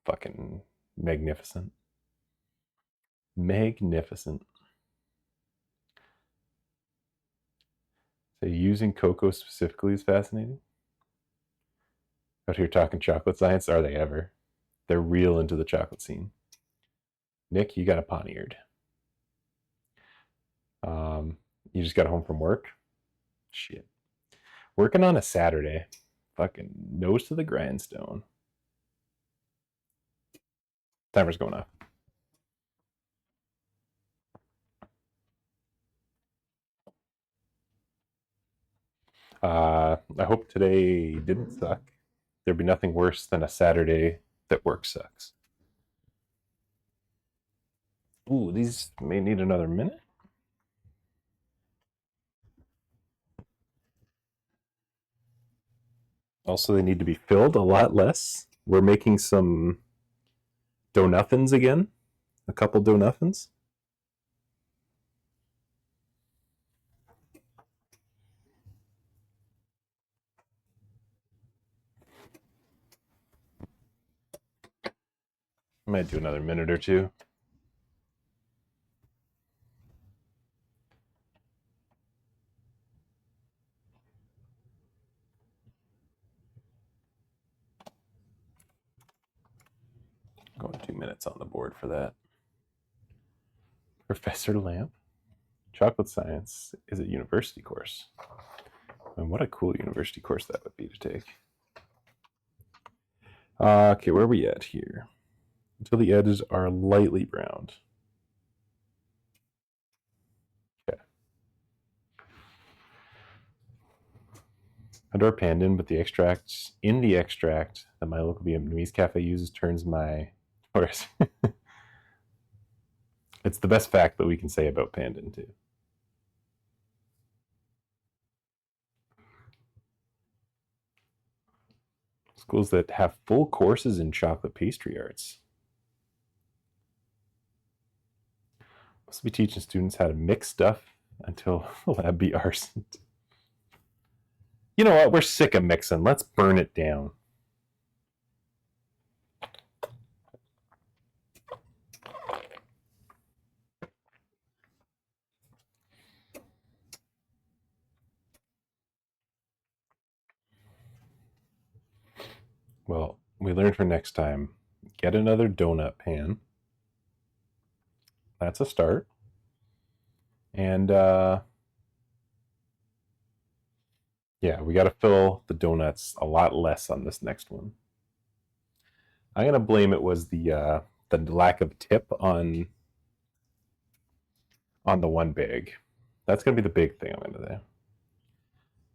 Fucking magnificent. Magnificent. So using cocoa specifically is fascinating. Out here talking chocolate science, are they ever? They're real into the chocolate scene. Nick, you got a poniard. You just got home from work? Shit. Working on a Saturday. Fucking nose to the grindstone. Timer's going off. I hope today didn't suck. There'd be nothing worse than a Saturday that work sucks. Ooh, these may need another minute. Also, they need to be filled a lot less. We're making some donuffins again. A couple donuffins. I might do another minute or two. Going 2 minutes on the board for that. Professor Lamp. Chocolate Science is a university course. And what a cool university course that would be to take. Okay, where are we at here? Until the edges are lightly browned. Okay. Adore Pandan, but the extract that my local Vietnamese cafe uses turns my... It's the best fact that we can say about Pandan, too. Schools that have full courses in chocolate pastry arts. Must be teaching students how to mix stuff until the lab be arsoned. You know what? We're sick of mixing. Let's burn it down. Well, we learned for next time. Get another donut pan. That's a start. And yeah, we got to fill the donuts a lot less on this next one. I'm gonna blame it was the lack of tip on the one bag. That's gonna be the big thing I'm gonna do.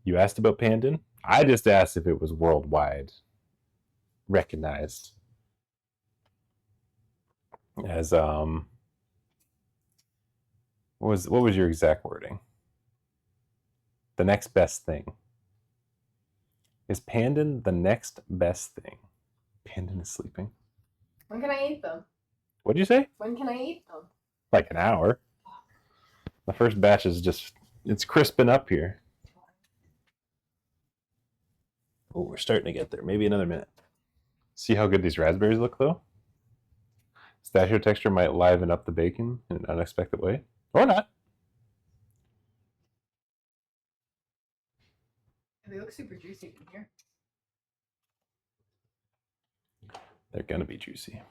You asked about Pandan. I just asked if it was worldwide recognized as what was your exact wording? The next best thing. Is Pandan the next best thing? Pandan is sleeping. When can I eat them? What'd you say? When can I eat them? Like an hour. The first batch is just, it's crisping up here. Oh, we're starting to get there. Maybe another minute. See how good these raspberries look, though? Pistachio texture might liven up the bacon in an unexpected way. Or not. They look super juicy from here. They're gonna be juicy.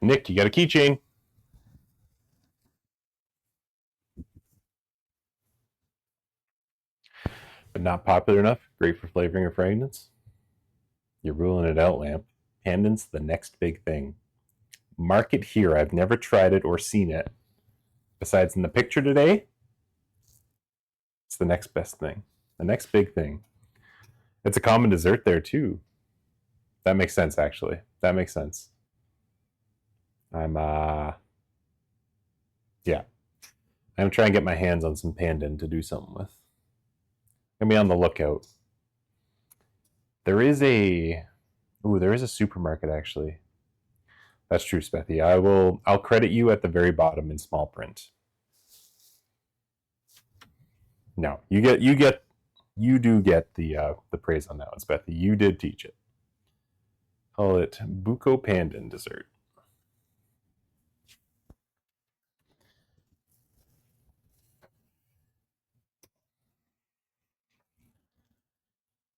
Nick, you got a keychain. But not popular enough? Great for flavoring or fragrance? You're ruling it out, Lamp. Pandan's the next big thing. Mark it here. I've never tried it or seen it. Besides in the picture today, it's the next best thing. The next big thing. It's a common dessert there, too. That makes sense, actually. That makes sense. Yeah. I'm trying to get my hands on some Pandan to do something with. Gonna be on the lookout. There is a supermarket, actually. That's true, Spethy. I'll credit you at the very bottom in small print. No, you do get the praise on that one, Spethy. You did teach it. Call it Buko Pandan dessert.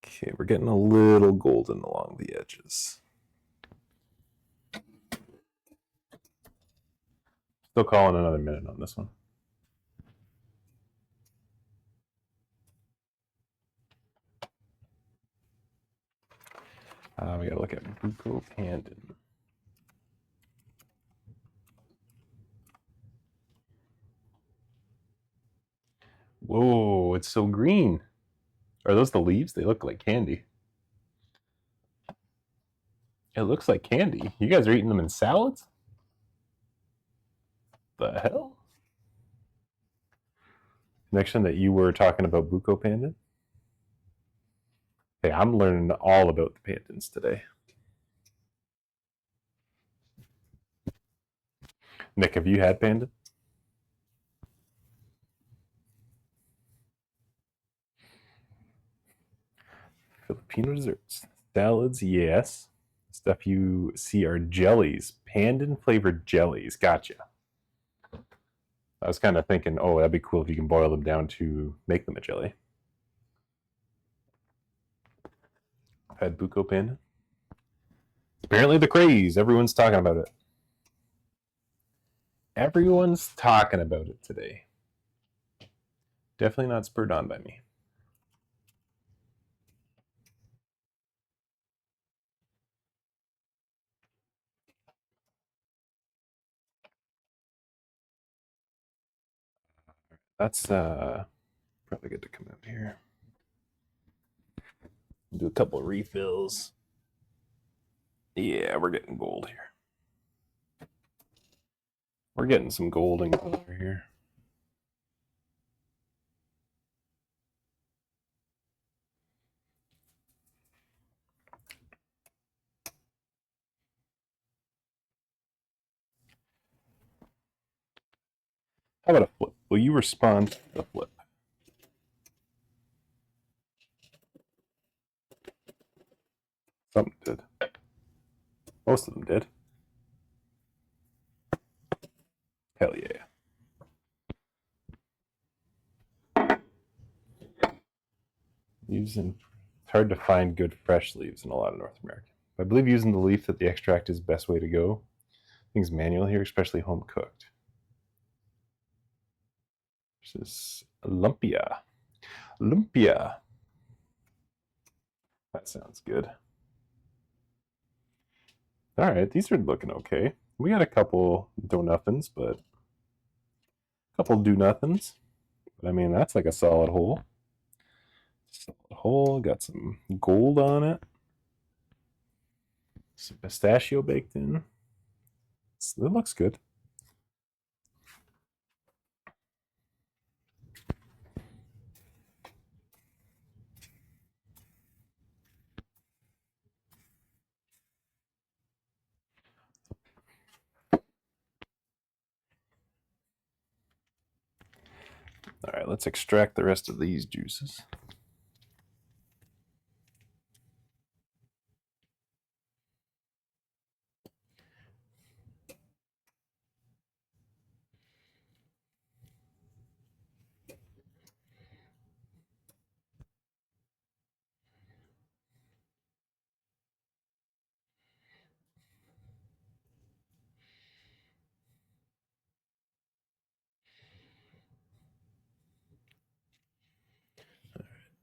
Okay, we're getting a little golden along the edges. Still calling another minute on this one. We gotta look at Buko Pandan. Whoa, it's so green. Are those the leaves? They look like candy. It looks like candy. You guys are eating them in salads? The hell? Connection that you were talking about Buko Pandan? Hey, I'm learning all about the pandans today. Nick, have you had pandan? Filipino desserts. Salads, yes. Stuff you see are jellies. Pandan flavored jellies. Gotcha. I was kind of thinking, oh, that'd be cool if you can boil them down to make them a jelly. I've had Buko Pandan. Apparently the craze. Everyone's talking about it. Everyone's talking about it today. Definitely not spurred on by me. That's probably good to come out here. Do a couple of refills. Yeah, we're getting gold here. We're getting some golden color here. How about a flip? Will you respond to the flip? Some did. Most of them did. Hell yeah. It's hard to find good fresh leaves in a lot of North America. I believe using the leaf that the extract is the best way to go. Things manual here, especially home cooked. This is lumpia. Lumpia. That sounds good. All right, these are looking okay. We got a couple do-nothings, but a couple do-nothings. But I mean, that's like a solid hole. Solid hole, got some gold on it. Some pistachio baked in. It looks good. All right, let's extract the rest of these juices.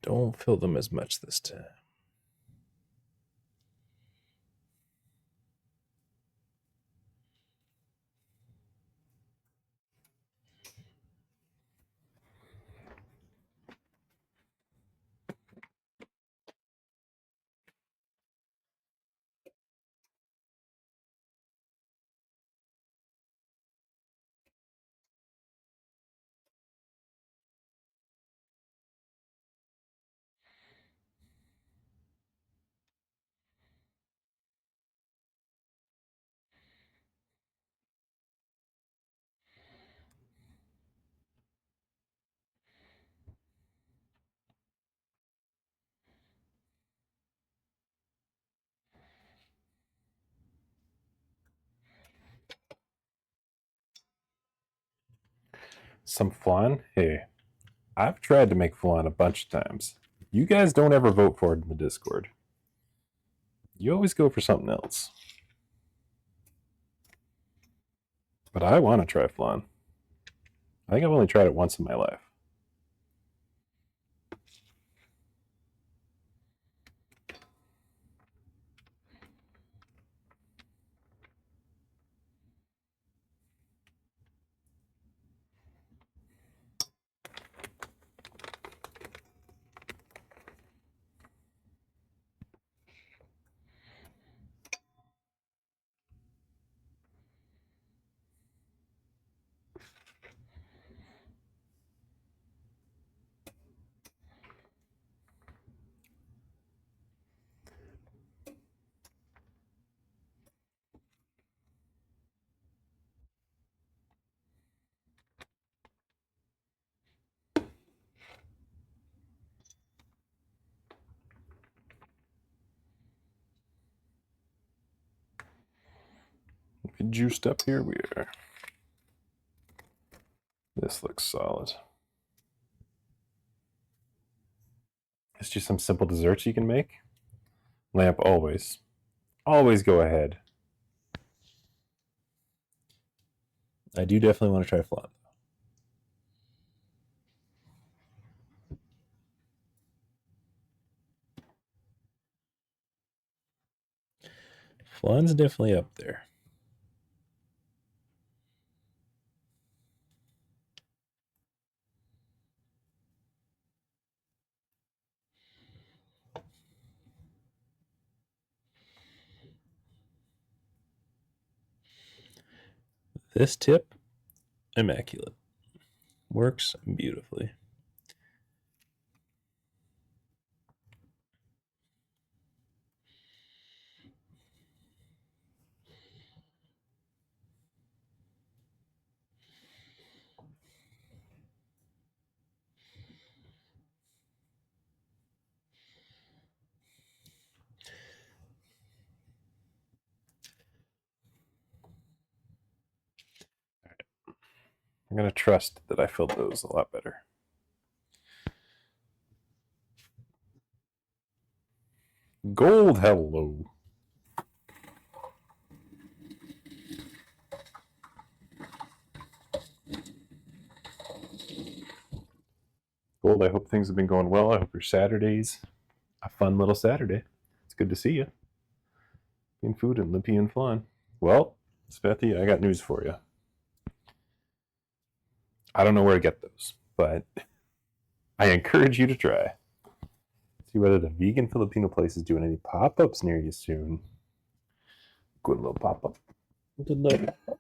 Don't fill them as much this time. Some flan? Hey, I've tried to make flan a bunch of times. You guys don't ever vote for it in the Discord. You always go for something else. But I want to try flan. I think I've only tried it once in my life. Juiced up here we are. This looks solid. It's just some simple desserts you can make. Lamp always. Always go ahead. I do definitely want to try flan. Flan's definitely up there. This tip, immaculate. Works beautifully. I'm going to trust that I filled those a lot better. Gold, hello. Gold, I hope things have been going well. I hope your Saturday's a fun little Saturday. It's good to see you. In food and limpy and flan. Well, Svethy, I got news for you. I don't know where to get those, but I encourage you to try. See whether the vegan Filipino place is doing any pop-ups near you soon. Good little pop-up. Good little pop-up.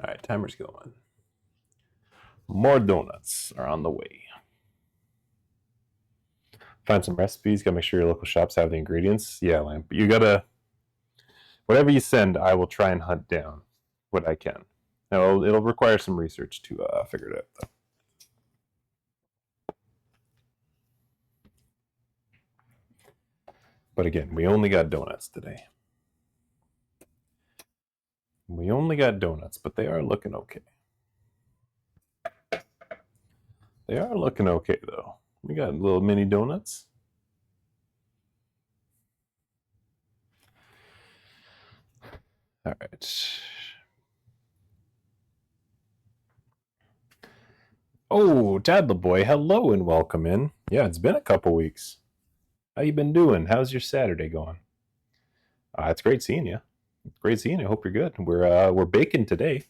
All right, timer's going. More donuts are on the way. Find some recipes. Gotta make sure your local shops have the ingredients. Yeah, Lamp. You gotta, whatever you send, I will try and hunt down what I can. Now, it'll require some research to figure it out, though. But again, we only got donuts today. We only got donuts, but they are looking okay. They are looking okay, though. We got little mini donuts. All right. Oh, Tadla boy, hello and welcome in. Yeah, it's been a couple weeks. How you been doing? How's your Saturday going? It's great seeing you. Great seeing you. Hope you're good. We're baking today.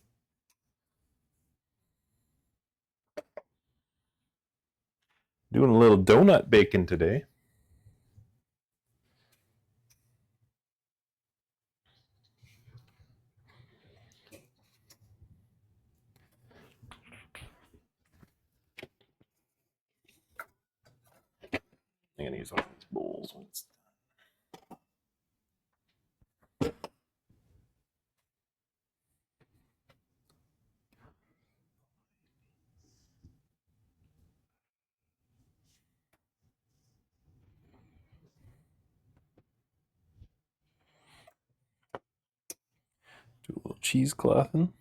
Doing a little donut baking today. I'm gonna use one of these bowls when it's do a little cheeseclothing.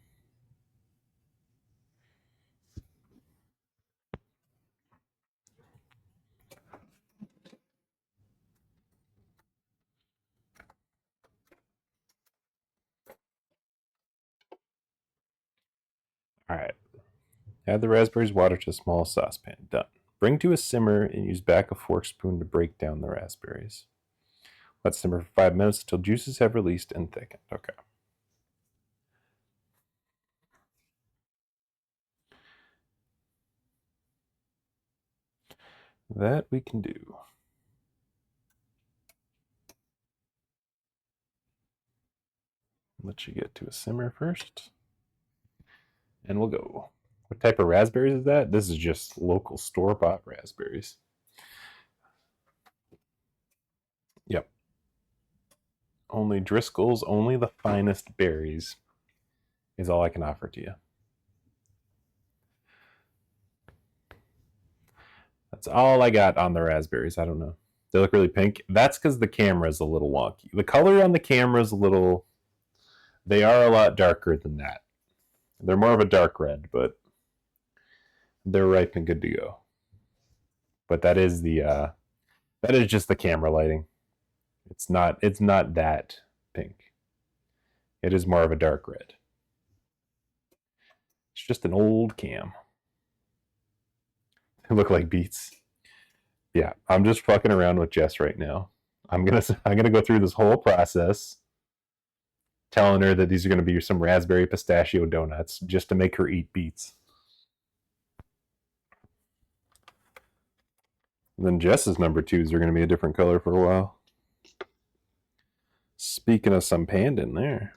Add the raspberries water to a small saucepan. Done. Bring to a simmer and use back a fork spoon to break down the raspberries. Let simmer for 5 minutes until juices have released and thickened. Okay. That we can do. Let you get to a simmer first. And we'll go. What type of raspberries is that? This is just local store-bought raspberries. Yep. Only Driscoll's, only the finest berries is all I can offer to you. That's all I got on the raspberries. I don't know. They look really pink. That's because the camera is a little wonky. The color on the camera is a little... They are a lot darker than that. They're more of a dark red, but they're ripe and good to go. But that is the that is just the camera lighting. It's not that pink. It is more of a dark red. It's just an old cam. They look like beets. Yeah, I'm just fucking around with Jess right now. I'm gonna go through this whole process, telling her that these are gonna be some raspberry pistachio donuts just to make her eat beets. And then Jess's number twos are gonna be a different color for a while. Speaking of some panda in there.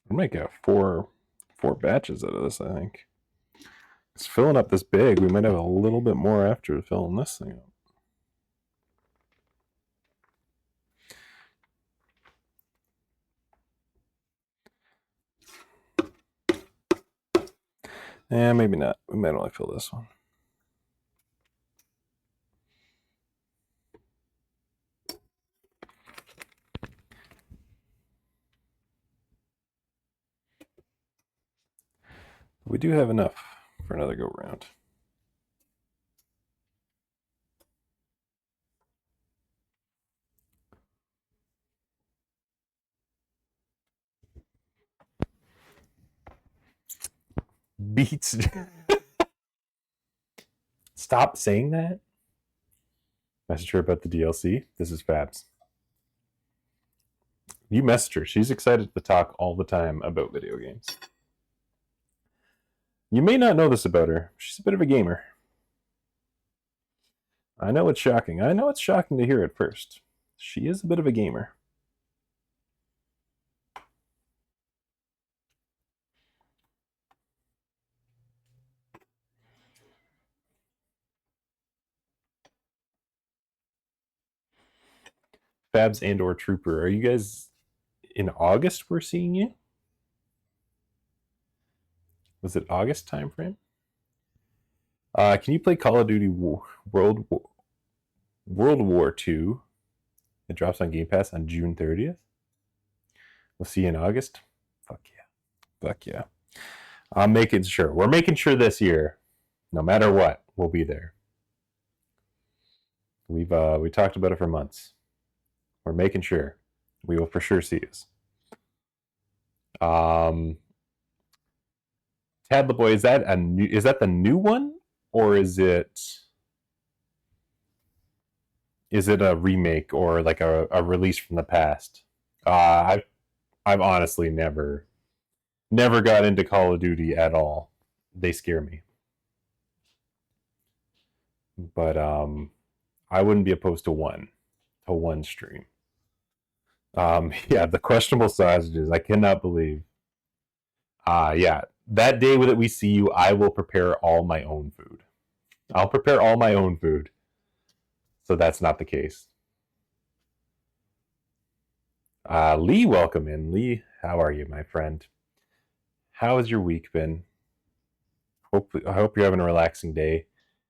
We'll make four batches out of this, I think. It's filling up this big. We might have a little bit more after filling this thing up. Maybe not. We might only fill this one. We do have enough for another go round. Beats. Stop saying that. Message her about the DLC. This is Fabs. You messaged her. She's excited to talk all the time about video games. You may not know this about her. She's a bit of a gamer. I know it's shocking. I know it's shocking to hear at first. She is a bit of a gamer. Fabs and or Trooper, are you guys in August we're seeing you? Was it August time frame? Can you play Call of Duty World War II? It drops on Game Pass on June 30th. We'll see you in August. Fuck yeah. Fuck yeah. I'm making sure. We're making sure this year, no matter what, we'll be there. We talked about it for months. We're making sure. We will for sure see us. Tad the Boy, is that the new one, or is it a remake or like a release from the past? I've honestly never got into Call of Duty at all. They scare me. But I wouldn't be opposed to one stream. Yeah, the questionable sausages. I cannot believe. Yeah, that day that we see you, I will prepare all my own food. I'll prepare all my own food. So that's not the case. Lee, welcome in. Lee, how are you, my friend? How has your week been? I hope you're having a relaxing day.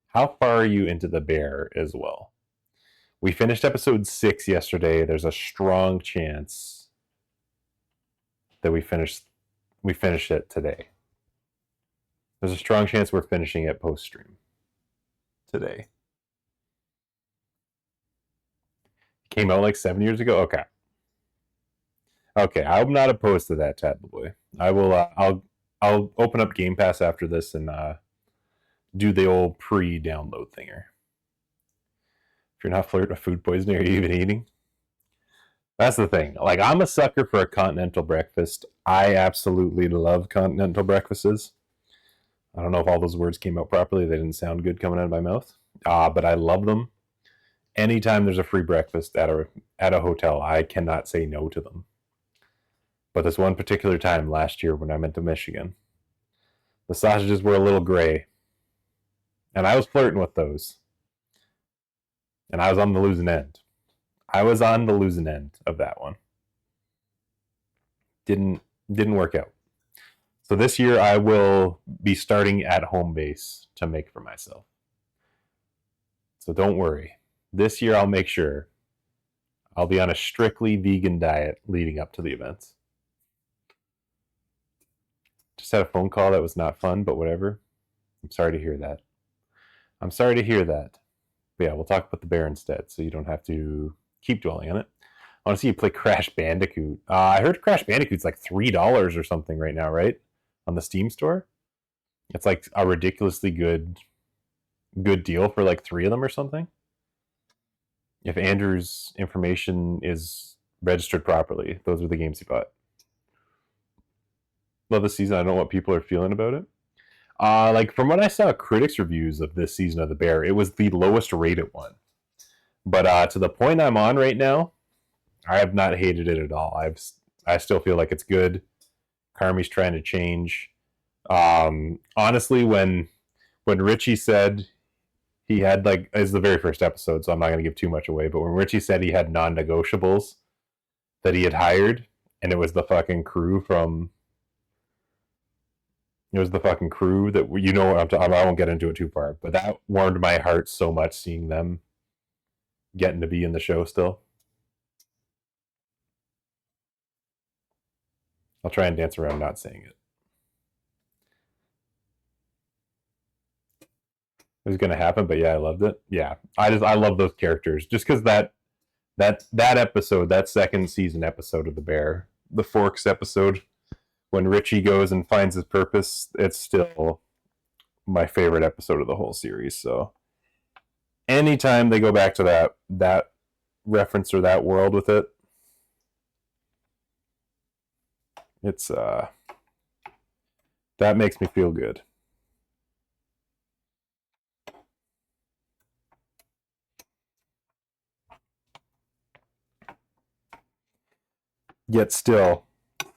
How far are you into the bear as well? We finished episode 6 yesterday. There's a strong chance that we finish it today. There's a strong chance we're finishing it post-stream today. Came out like 7 years ago? Okay, I'm not opposed to that, Tab Boy. I will. I'll open up Game Pass after this and do the old pre-download thinger. If you're not flirting with food poisoning, are you even eating? That's the thing. Like, I'm a sucker for a continental breakfast. I absolutely love continental breakfasts. I don't know if all those words came out properly. They didn't sound good coming out of my mouth. But I love them. Anytime there's a free breakfast at a hotel, I cannot say no to them. But this one particular time last year when I went to Michigan, the sausages were a little gray. And I was flirting with those. And I was on the losing end. I was on the losing end of that one. Didn't work out. So this year I will be starting at home base to make for myself. So don't worry. This year I'll make sure I'll be on a strictly vegan diet leading up to the events. Just had a phone call that was not fun, but whatever. I'm sorry to hear that. But yeah, we'll talk about the bear instead, so you don't have to keep dwelling on it. I want to see you play Crash Bandicoot. I heard Crash Bandicoot's like $3 or something right now, right? On the Steam store. It's like a ridiculously good deal for like 3 of them or something. If Andrew's information is registered properly, those are the games he bought. Love this season. I don't know what people are feeling about it. Like from what I saw critics reviews of this season of The Bear, it was the lowest rated one. But to the point I'm on right now, I have not hated it at all. I still feel like it's good. Carmi's trying to change. Honestly, when Richie said he had like, it's the very first episode, so I'm not going to give too much away, but when Richie said he had non-negotiables that he had hired, and it was the fucking crew from... It was the fucking crew that, you know, I won't get into it too far, but that warmed my heart so much seeing them getting to be in the show still. I'll try and dance around not saying it. It was going to happen, but yeah, I loved it. Yeah, I love those characters. Just because that episode, that second season episode of The Bear, the Forks episode, when Richie goes and finds his purpose, it's still my favorite episode of the whole series. So anytime they go back to that reference or that world with it, it's that makes me feel good. Yet still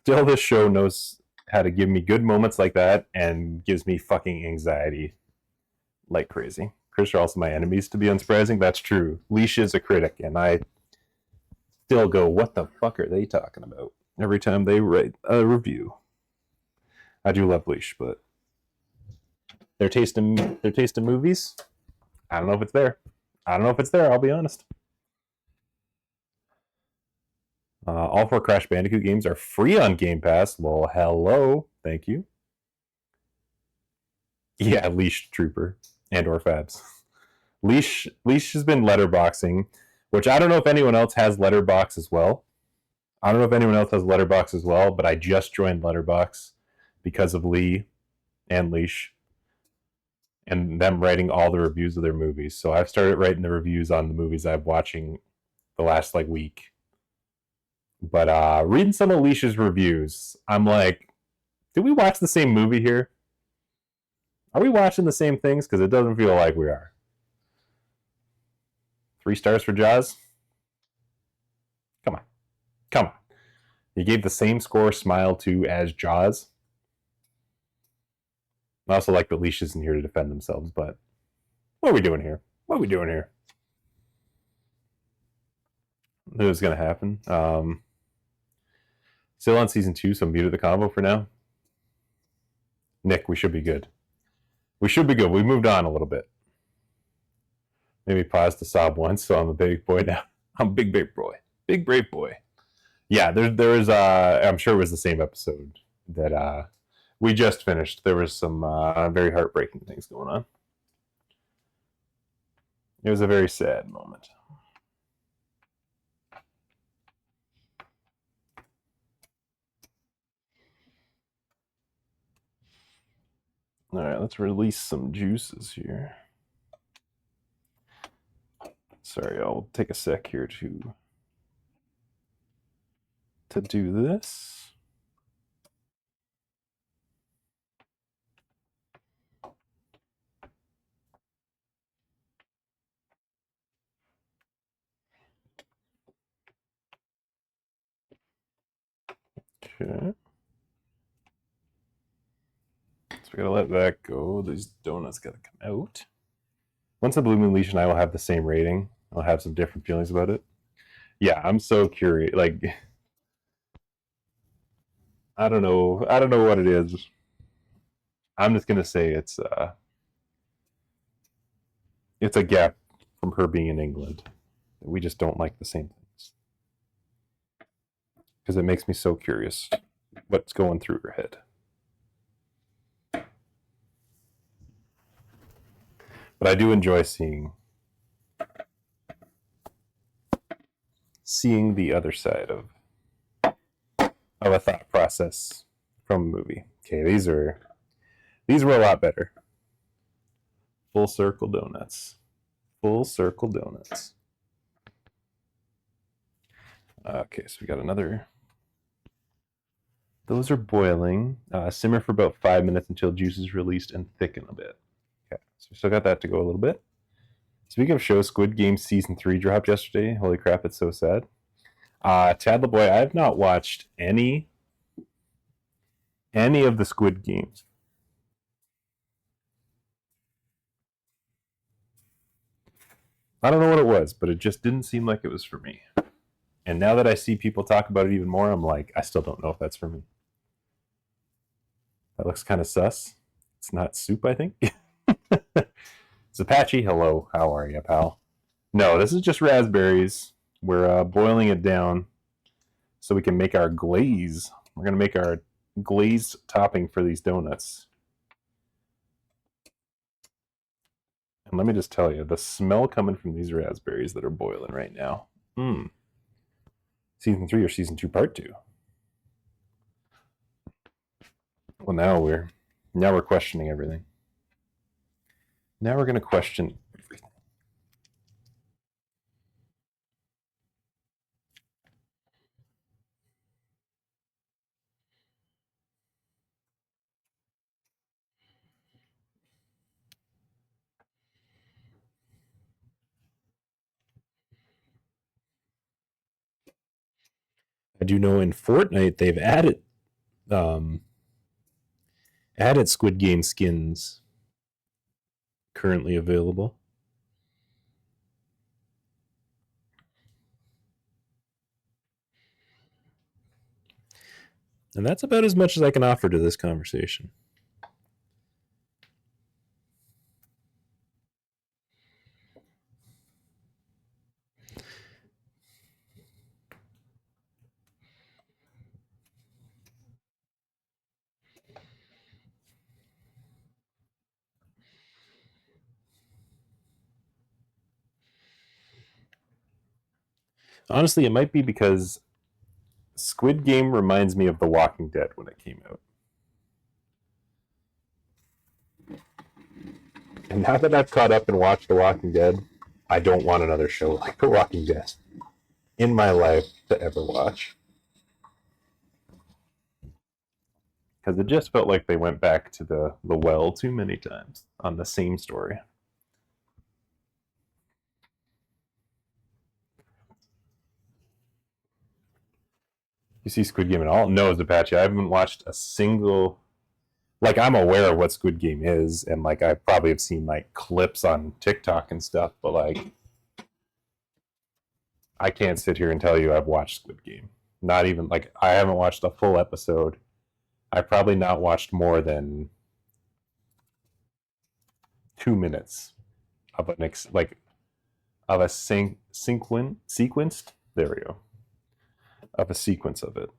this show knows how to give me good moments like that and gives me fucking anxiety like crazy. Critics are also my enemies, to be unsurprising. That's true. Leash is a critic, and I still go, what the fuck are they talking about? Every time they write a review. I do love Leash, but their taste in movies, I don't know if it's there. I'll be honest. All 4 Crash Bandicoot games are free on Game Pass. Well, hello. Thank you. Yeah, Leash Trooper and or Fabs. Leash has been letterboxing, which I don't know if anyone else has Letterbox as well. But I just joined Letterbox because of Lee and Leash and them writing all the reviews of their movies. So I've started writing the reviews on the movies I'm watching the last like week. But reading some of Leash's reviews, I'm like, did we watch the same movie here? Are we watching the same things? Because it doesn't feel like we are. 3 stars for Jaws? Come on. You gave the same score Smile to as Jaws. I also like that Leash isn't here to defend themselves, but what are we doing here? Knew it was going to happen. Still on season 2, so muted the combo for now. Nick, we should be good. We moved on a little bit. Maybe pause to sob once, so I'm a big boy now. I'm a big brave boy. Big brave boy. Yeah, there was I'm sure it was the same episode that we just finished. There was some very heartbreaking things going on. It was a very sad moment. All right, let's release some juices here. Sorry, I'll take a sec here to do this. Okay. So we gotta let that go. These donuts gotta come out. Once the Blue Moon Leash and I will have the same rating, I'll have some different feelings about it. Yeah, I'm so curious. Like, I don't know what it is. I'm just gonna say it's a gap from her being in England. We just don't like the same things because it makes me so curious what's going through her head. But I do enjoy seeing the other side of a thought process from a movie. Okay, these were a lot better. Full circle donuts. Full circle donuts. Okay, so we got another. Those are boiling. Simmer for about 5 minutes until juice is released and thicken a bit. Okay, so we still got that to go a little bit. Speaking of shows, Squid Game Season 3 dropped yesterday. Holy crap, it's so sad. Chad LeBoy, I have not watched any of the Squid Games. I don't know what it was, but it just didn't seem like it was for me. And now that I see people talk about it even more, I'm like, I still don't know if that's for me. That looks kind of sus. It's not soup, I think. Apache, hello. How are you, pal? No, this is just raspberries. We're boiling it down so we can make our glaze. We're going to make our glazed topping for these donuts. And let me just tell you, the smell coming from these raspberries that are boiling right now. Season 3 or Season 2 Part 2. Well, now we're questioning everything. Now we're going to question everything. I do know in Fortnite they've added Squid Game skins currently available. And that's about as much as I can offer to this conversation. Honestly, it might be because Squid Game reminds me of The Walking Dead when it came out. And now that I've caught up and watched The Walking Dead, I don't want another show like The Walking Dead in my life to ever watch. Because it just felt like they went back to the well too many times on the same story. You see Squid Game at all? No, Apache. I haven't watched a single. Like, I'm aware of what Squid Game is, and like I probably have seen like clips on TikTok and stuff, but like I can't sit here and tell you I've watched Squid Game. Not even like I haven't watched a full episode. I've probably not watched more than 2 minutes of like of a sequenced. There we go. Of a sequence of it.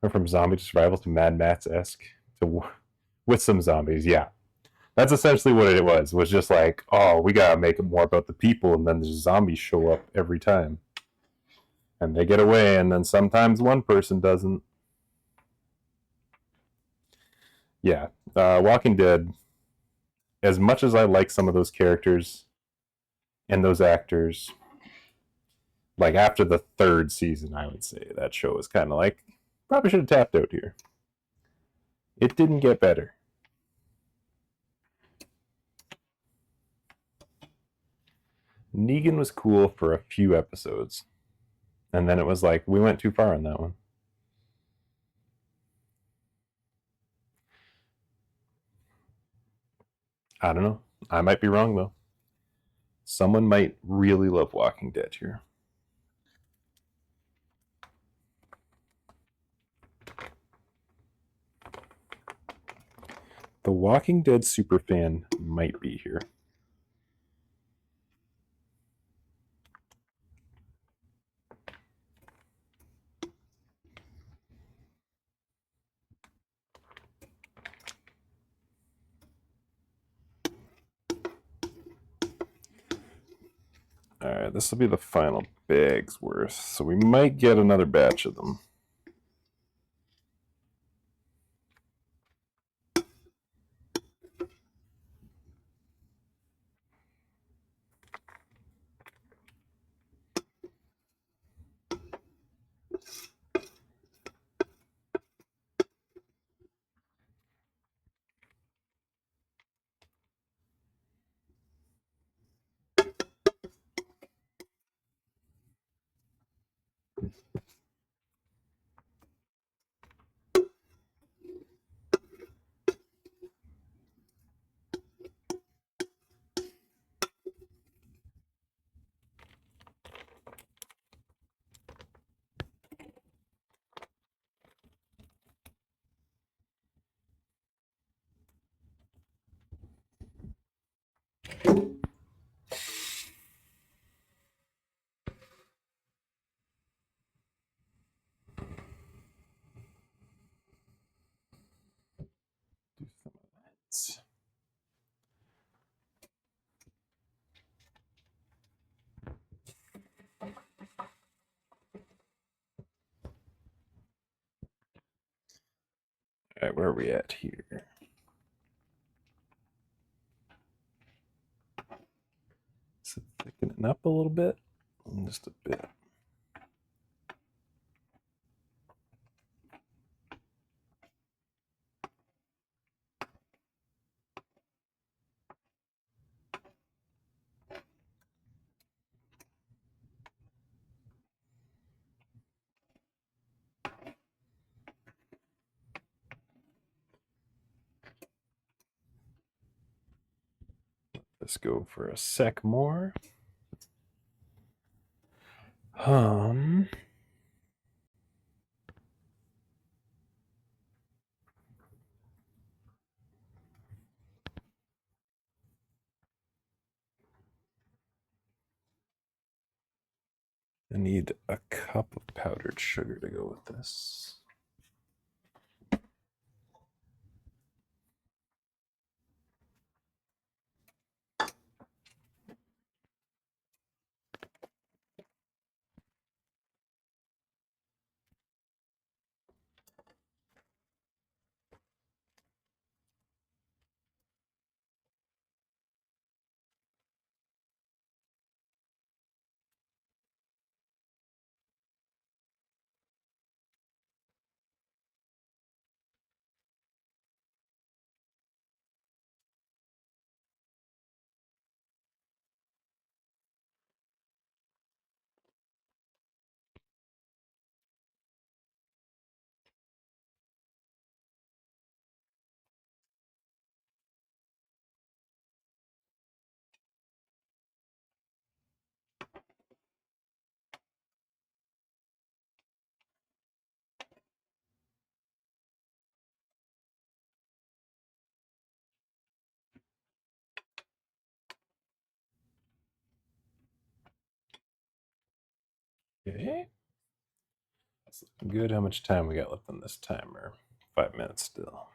Went from zombie to survival to Mad Max-esque to with some zombies. Yeah, that's essentially what it was. Was just like, oh, we gotta make it more about the people, and then the zombies show up every time, and they get away, and then sometimes one person doesn't. Yeah, Walking Dead. As much as I like some of those characters and those actors, like after the third season, I would say that show was kind of like probably should have tapped out here. It didn't get better. Negan was cool for a few episodes, and then it was like we went too far on that one. I don't know. I might be wrong though. Someone might really love Walking Dead here. The Walking Dead superfan might be here. Alright, this will be the final bag's worth, so we might get another batch of them. Do some of that. Alright, where are we at here? Is it thickening up a little bit? Just a bit. Let's go for a sec more. I need a cup of powdered sugar to go with this. Okay. That's good. How much time we got left on this timer? 5 minutes still.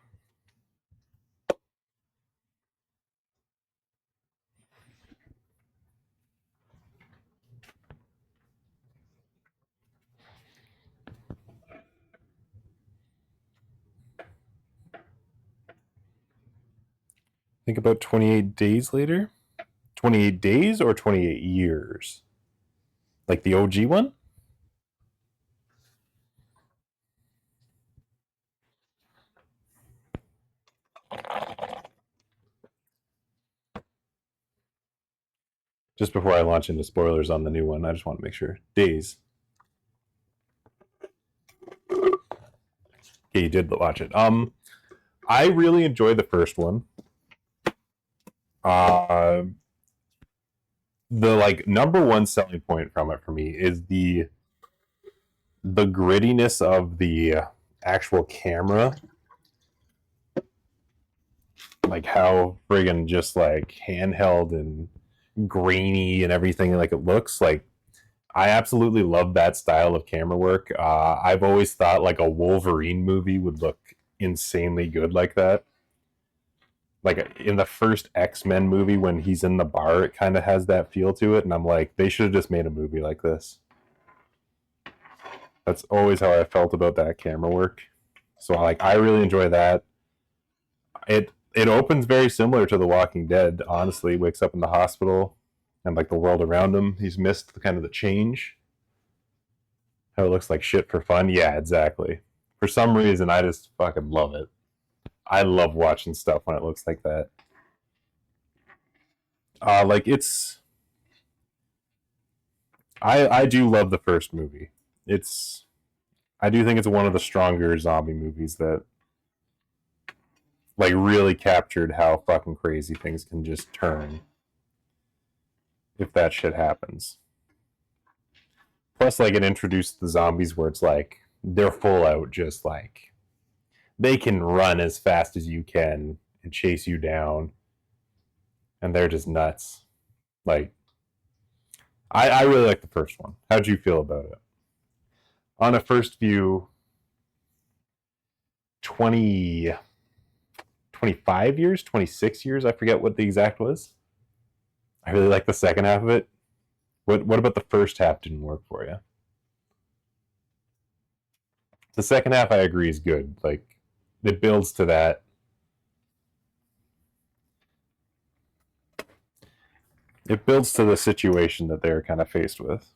Think about 28 days later. 28 days or 28 years? Like the OG one? Just before I launch into spoilers on the new one, I just want to make sure. Days. Okay, you did watch it. I really enjoyed the first one. The like number one selling point from it for me is the grittiness of the actual camera, like how friggin' just like handheld and grainy and everything like it looks. Like I absolutely love that style of camera work. I've always thought like a Wolverine movie would look insanely good like that. Like in the first X-Men movie when he's in the bar, it kind of has that feel to it, and I'm like, they should have just made a movie like this. That's always how I felt about that camera work. So like I really enjoy that. It opens very similar to The Walking Dead, honestly. Wakes up in the hospital and like the world around him, he's missed the kind of the change. How it looks like shit for fun. Yeah, exactly. For some reason I just fucking love it. I love watching stuff when it looks like that. Like it's I do love the first movie. It's I do think it's one of the stronger zombie movies that like really captured how fucking crazy things can just turn if that shit happens. Plus, like it introduced the zombies where it's like they're full out, just like they can run as fast as you can and chase you down, and they're just nuts. Like I really like the first one. How'd you feel about it? On a first view, 20, 25 years, 26 years, I forget what the exact was. I really like the second half of it. What about the first half didn't work for you? The second half I agree is good. Like it builds to that. It builds to the situation that they're kind of faced with.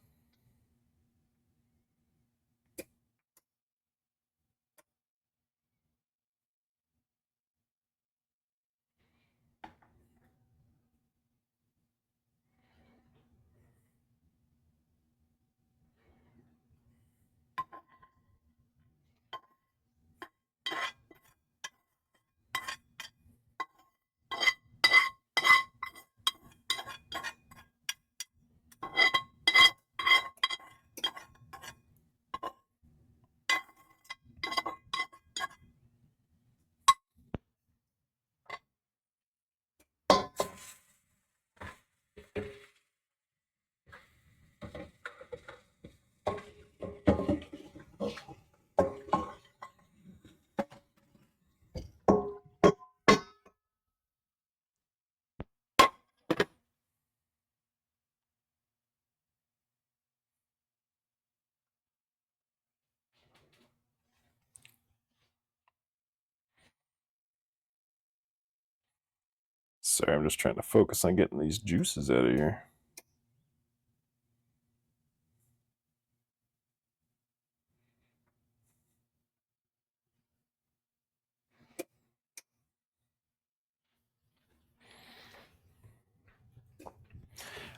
Sorry, I'm just trying to focus on getting these juices out of here.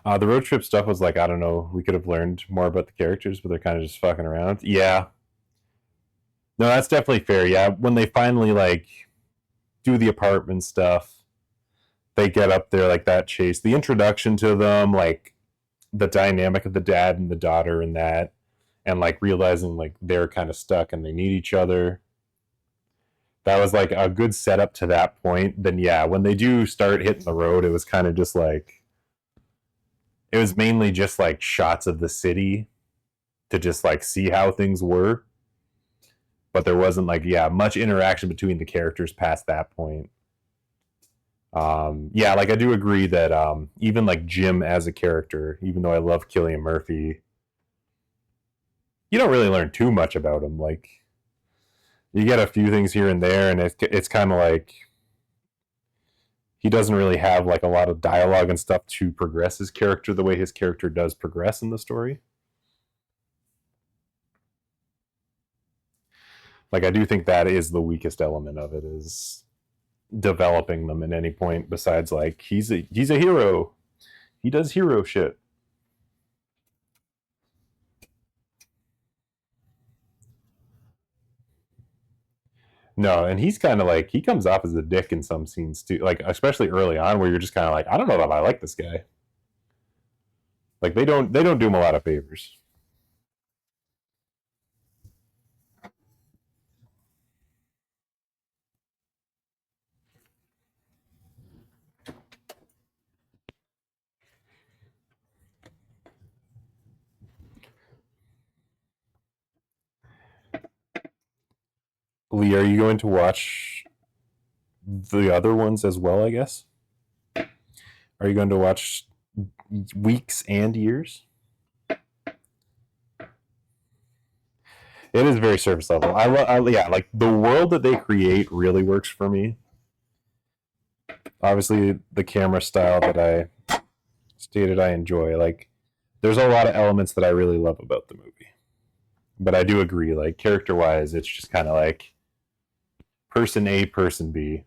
The road trip stuff was like, I don't know, we could have learned more about the characters, but they're kind of just fucking around. Yeah. No, that's definitely fair. Yeah. When they finally like do the apartment stuff, they get up there like that chase. The introduction to them, like the dynamic of the dad and the daughter and that, and like realizing like they're kind of stuck and they need each other. That was like a good setup to that point. Then yeah, when they do start hitting the road, it was kind of just like it was mainly just like shots of the city to just like see how things were, but there wasn't like much interaction between the characters past that point. Like I do agree that even like Jim as a character, even though I love Cillian Murphy, you don't really learn too much about him. Like you get a few things here and there, and it's kind of like he doesn't really have like a lot of dialogue and stuff to progress his character the way his character does progress in the story. Like I do think that is the weakest element of it, is developing them at any point besides like he's a hero. He does hero shit. No, and he's kind of like he comes off as a dick in some scenes too, like especially early on where you're just kind of like I don't know if I like this guy. Like they don't do him a lot of favors. Lee, are you going to watch the other ones as well? I guess. Are you going to watch Weeks and Years? It is very surface level. Yeah, like the world that they create really works for me. Obviously, the camera style that I stated I enjoy. Like, there's a lot of elements that I really love about the movie. But I do agree, like character wise, it's just kind of like person A, person B.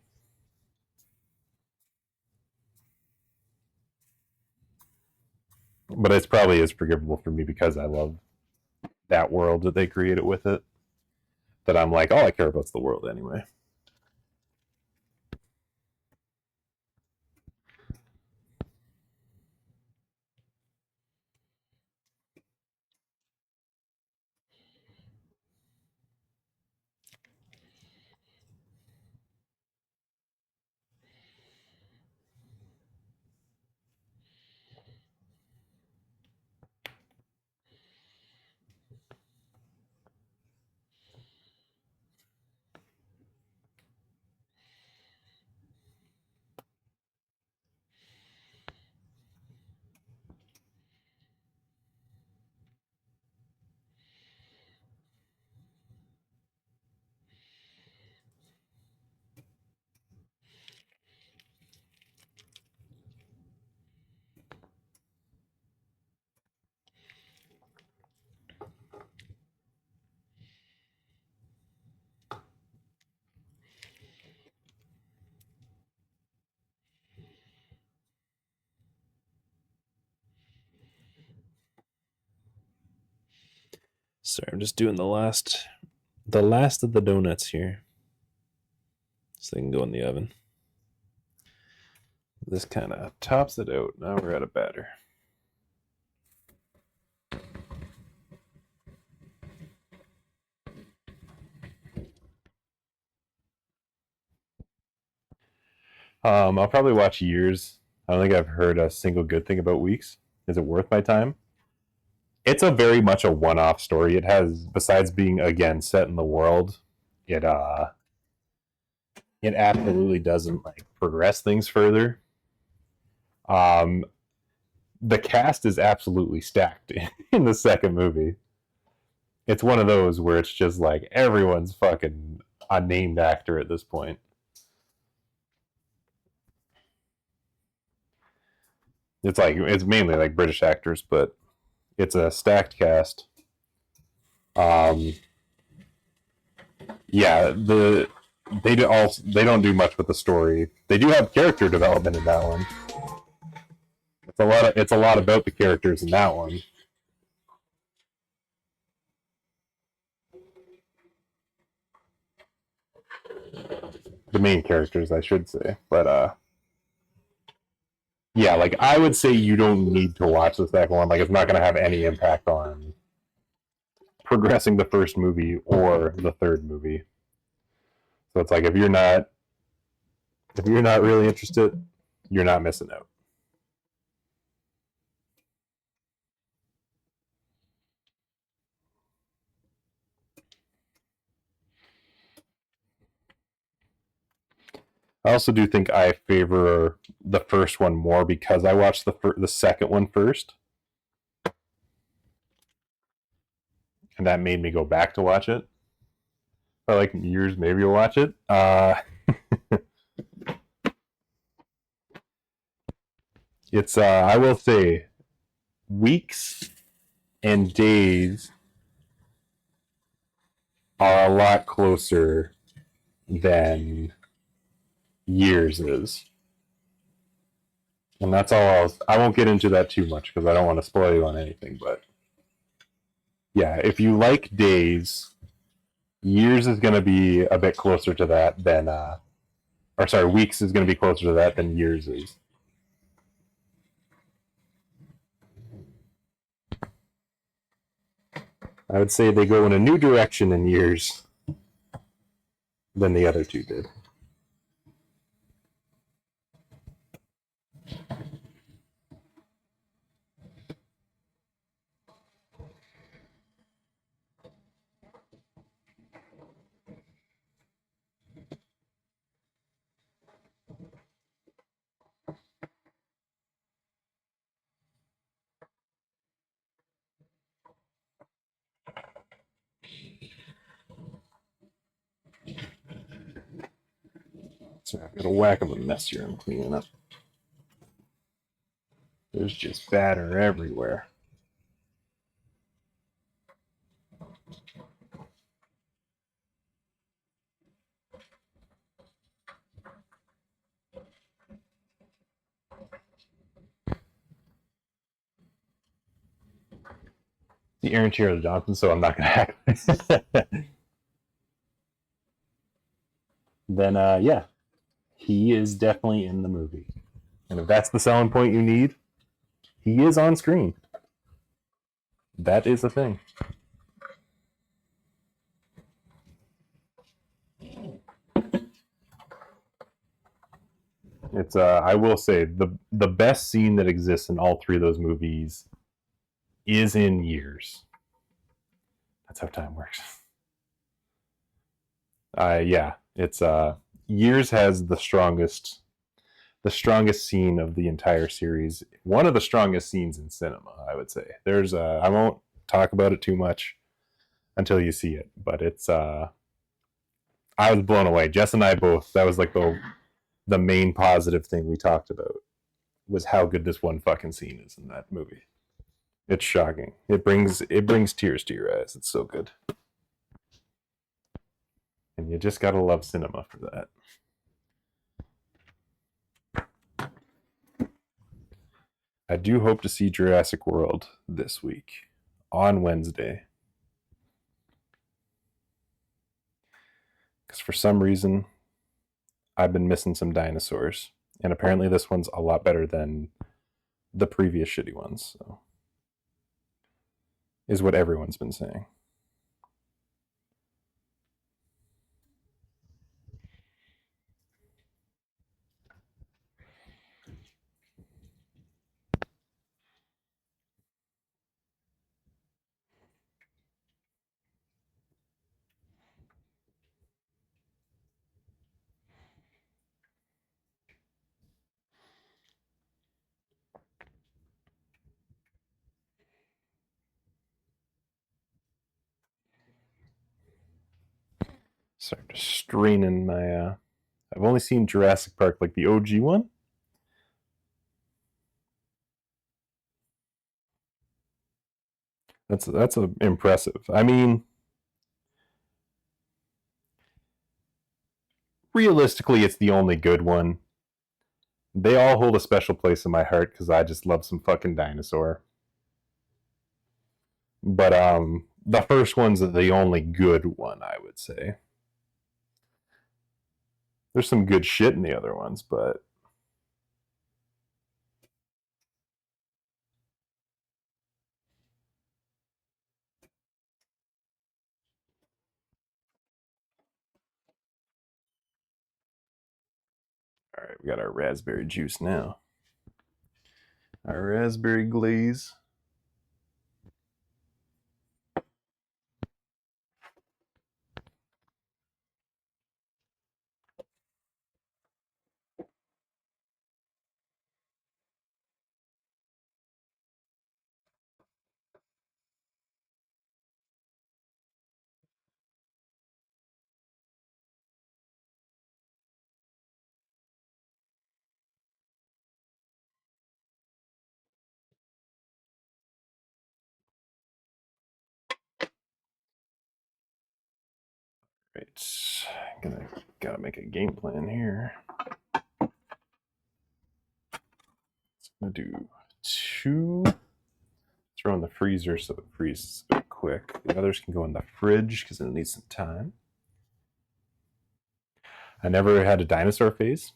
But it's probably as forgivable for me because I love that world that they created with it. That I'm like, all I care about is the world anyway. Sorry, I'm just doing the last of the donuts here, so they can go in the oven. This kind of tops it out. Now we're out of batter. I'll probably watch Years. I don't think I've heard a single good thing about Weeks. Is it worth my time? It's a very much a one-off story. It has, besides being again set in the world, it it absolutely doesn't like progress things further. Um, the cast is absolutely stacked in the second movie. It's one of those where it's just like everyone's fucking a named actor at this point. It's like it's mainly like British actors, but it's a stacked cast. Um, yeah, they don't do much with the story. They do have character development in that one. It's a lot about the characters in that one. The main characters, I should say, but yeah, like I would say you don't need to watch the second one. Like it's not going to have any impact on progressing the first movie or the third movie. So it's like if you're not really interested, you're not missing out. I also do think I favor the first one more because I watched the second one first, and that made me go back to watch it. For like years, maybe I'll watch it. It's I will say, weeks and days are a lot closer than years is. And that's all I won't get into that too much because I don't want to spoil you on anything. But yeah, if you like days, years is going to be a bit closer to that than, or sorry, weeks is going to be closer to that than years is. I would say they go in a new direction in years than the other two did. So I've got a whack of a mess here I'm cleaning up. There's just batter everywhere. The Aaron Taylor Johnson, so I'm not gonna hack. Then yeah, he is definitely in the movie. And if that's the selling point you need, he is on screen. That is a thing. It's I will say the best scene that exists in all three of those movies is in years. That's how time works. Yeah, it's years has the strongest scene of the entire series. One of the strongest scenes in cinema, I would say. There's I won't talk about it too much until you see it, but it's I was blown away. Jess and I both. That was like the main positive thing we talked about was how good this one fucking scene is in that movie. It's shocking. It brings tears to your eyes. It's so good. And you just gotta love cinema for that. I do hope to see Jurassic World this week on Wednesday. Because for some reason, I've been missing some dinosaurs. And apparently this one's a lot better than the previous shitty ones. So, is what everyone's been saying. Sorry, just straining my. I've only seen Jurassic Park, like the OG one. That's impressive. I mean, realistically, it's the only good one. They all hold a special place in my heart because I just love some fucking dinosaur. But the first one's the only good one, I would say. There's some good shit in the other ones, but all right, we got our raspberry juice now. Our raspberry glaze. right. Gotta make a game plan here. I'm gonna do 2. Throw in the freezer so it freezes quick. The others can go in the fridge because it'll need some time. I never had a dinosaur phase.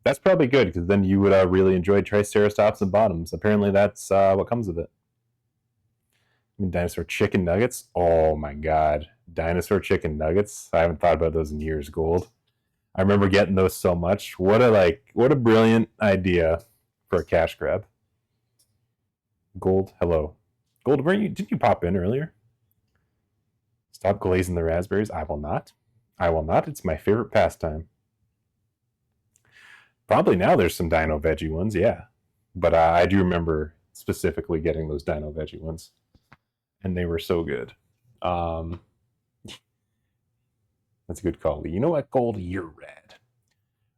That's probably good because then you would really enjoy Triceratops and bottoms. Apparently, that's what comes of it. I mean, dinosaur chicken nuggets. Oh my god, dinosaur chicken nuggets. I haven't thought about those in years. Gold. I remember getting those so much. What a brilliant idea for a cash grab. Gold, hello. Gold, did you pop in earlier? Stop glazing the raspberries. I will not. I will not. It's my favorite pastime. Probably now there's some dino veggie ones, yeah. But I do remember specifically getting those dino veggie ones. And they were so good. That's a good call. You know what, Gold? You're rad.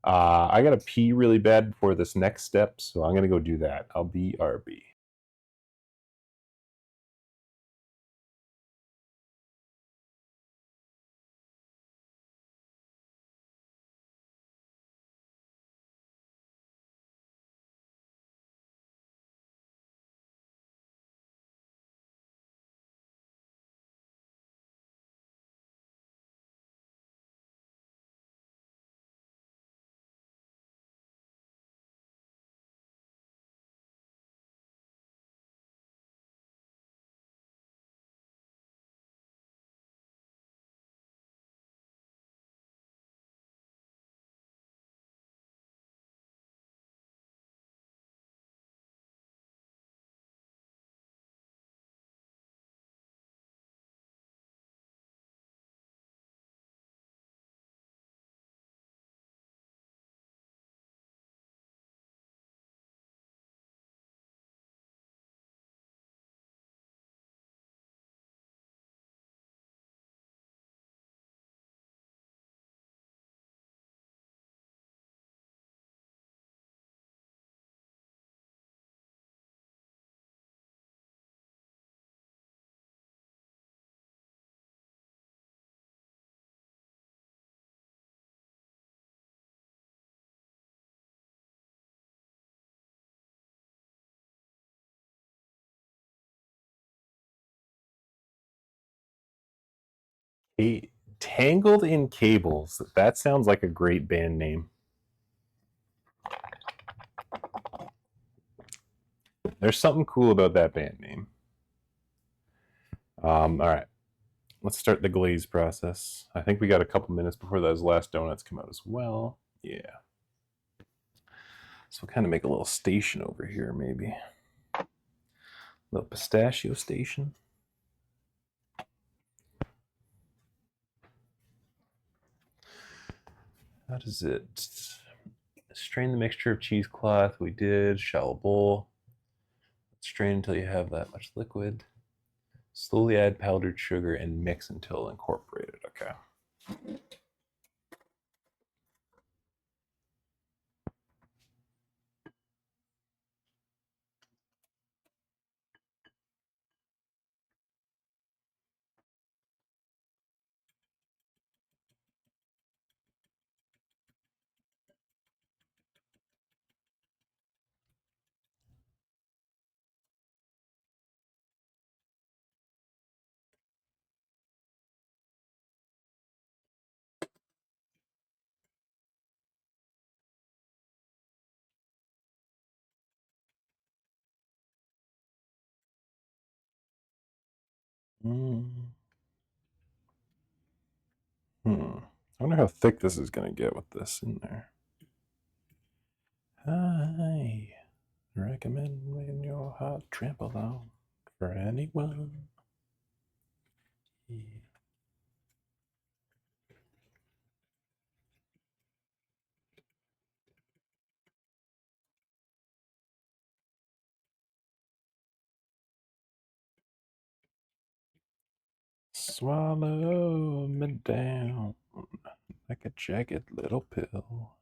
I gotta pee really bad before this next step, so I'm gonna go do that. I'll be RB. Tangled in Cables. That sounds like a great band name. There's something cool about that band name. All right. Let's start the glaze process. I think we got a couple minutes before those last donuts come out as well. Yeah. So we'll kind of make a little station over here, maybe. A little pistachio station. How does it? Strain the mixture of cheesecloth. We did. Shallow bowl. Strain until you have that much liquid. Slowly add powdered sugar and mix until incorporated. Okay. I wonder how thick this is going to get with this in there. I recommend when your heart trample on for anyone. Yeah. Swallow me down like a jagged little pill.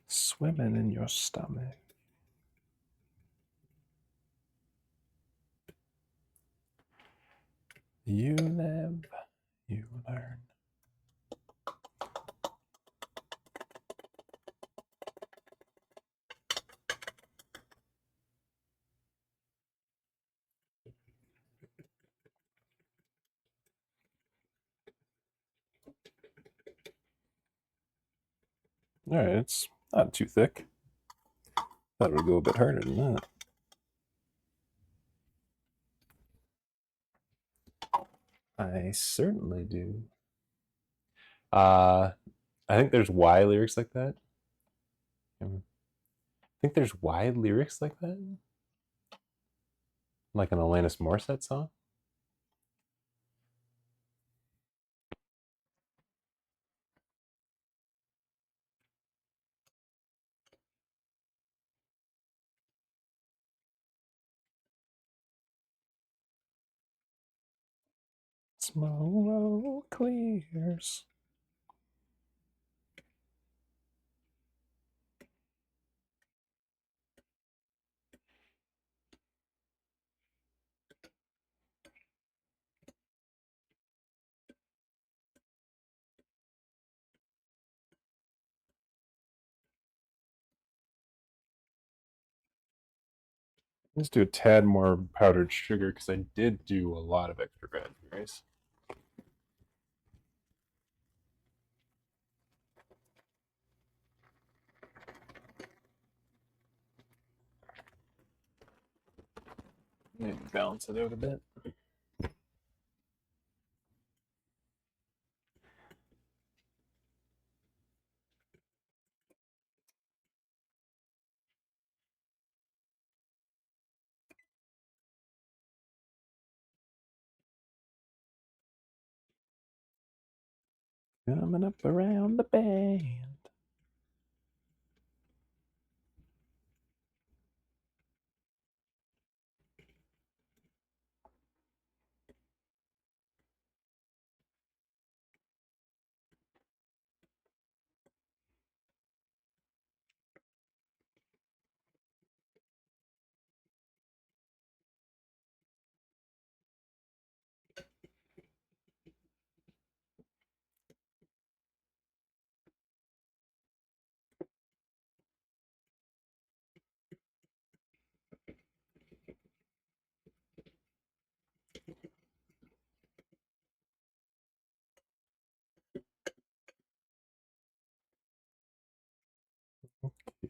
Swimming in your stomach. You live, you learn. All right, it's not too thick. Thought it would go a bit harder than that. I certainly do. I think there's Y lyrics like that. I think there's Y lyrics like that, like an Alanis Morissette song. Smoke clears. Let's do a tad more powdered sugar because I did do a lot of extra raspberries. Maybe balance it out a bit. Coming up around the bend.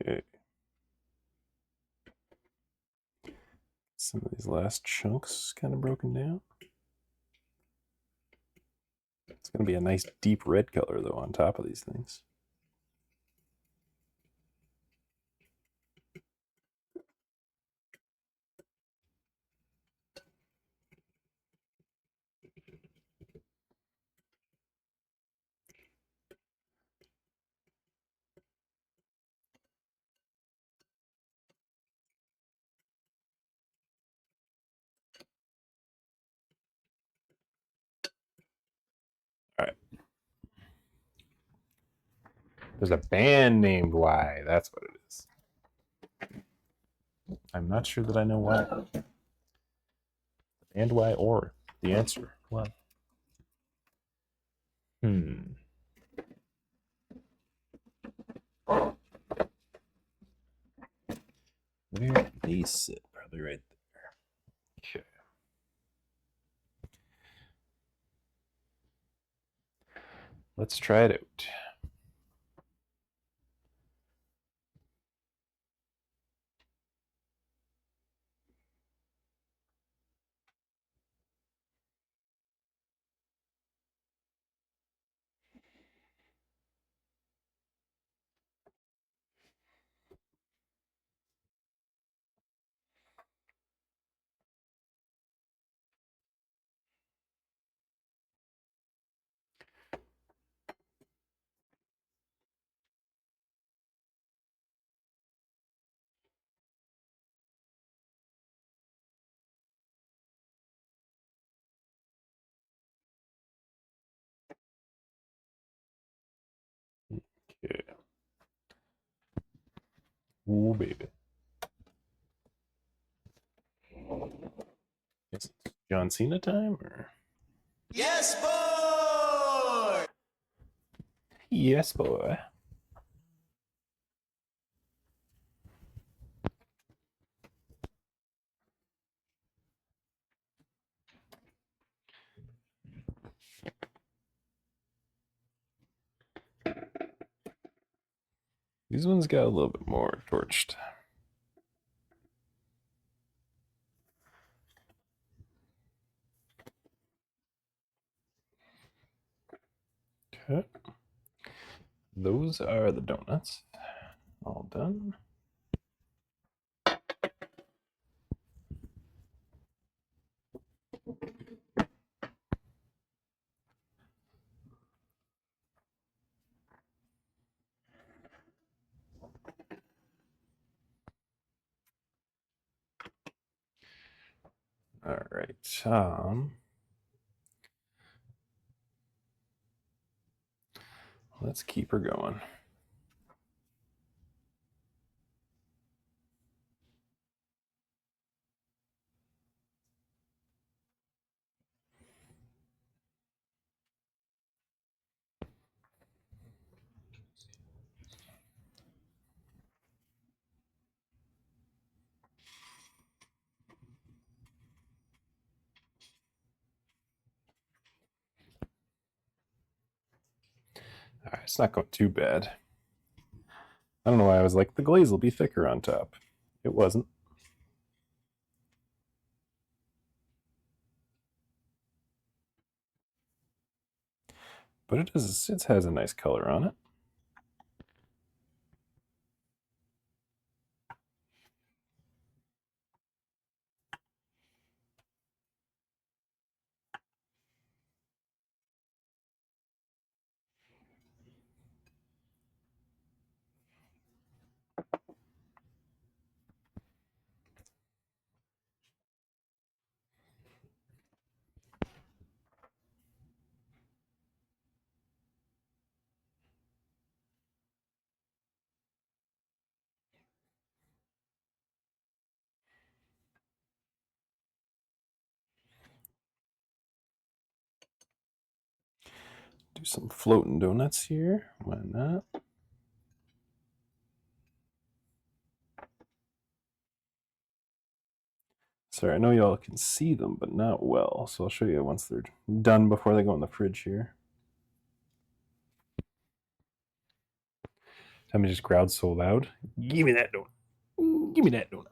Okay. Some of these last chunks kind of broken down. It's going to be a nice deep red color, though, on top of these things. All right. There's a band named Y. That's what it is. I'm not sure that I know why. And why or the answer. Well. Where do they sit? Probably right there. Okay. Let's try it out. Okay. Ooh, baby. Guess it's John Cena time, or Yes, boy! Yes, boy. These ones got a little bit more torched. Okay. Those are the donuts. All done. All right. Let's keep her going. All right, it's not going too bad. I don't know why I was like, the glaze will be thicker on top. It wasn't. But it has a nice color on it. Do some floating donuts here. Why not? Sorry, I know y'all can see them, but not well. So I'll show you once they're done before they go in the fridge here. Tommy just growled so loud. Give me that donut. Give me that donut.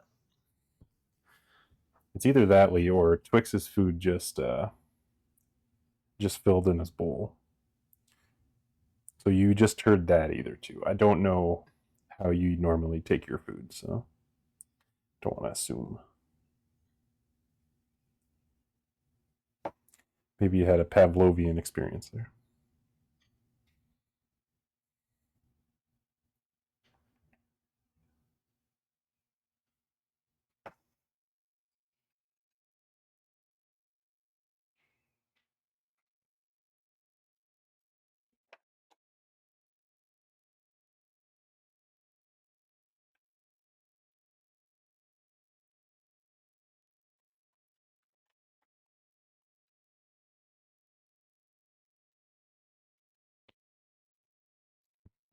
It's either that way or Twix's food just filled in his bowl. So you just heard that either too. I don't know how you normally take your food, so don't want to assume. Maybe you had a Pavlovian experience there.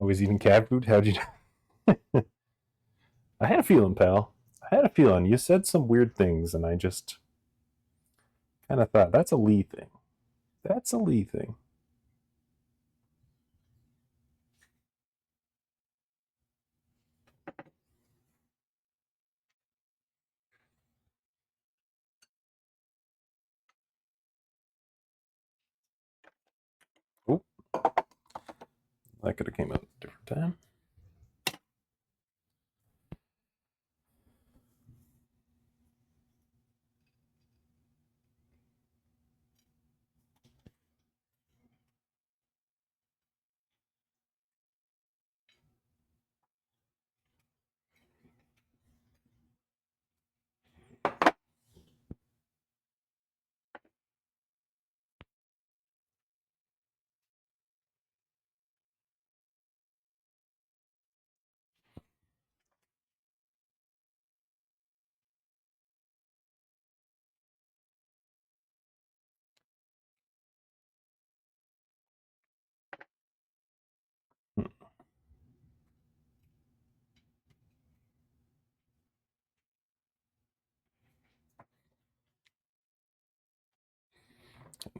Always eating cat food? How'd you know? I had a feeling, pal. I had a feeling. You said some weird things, and I just kind of thought, that's a Lee thing. That's a Lee thing. Oh, that could have came out a different time.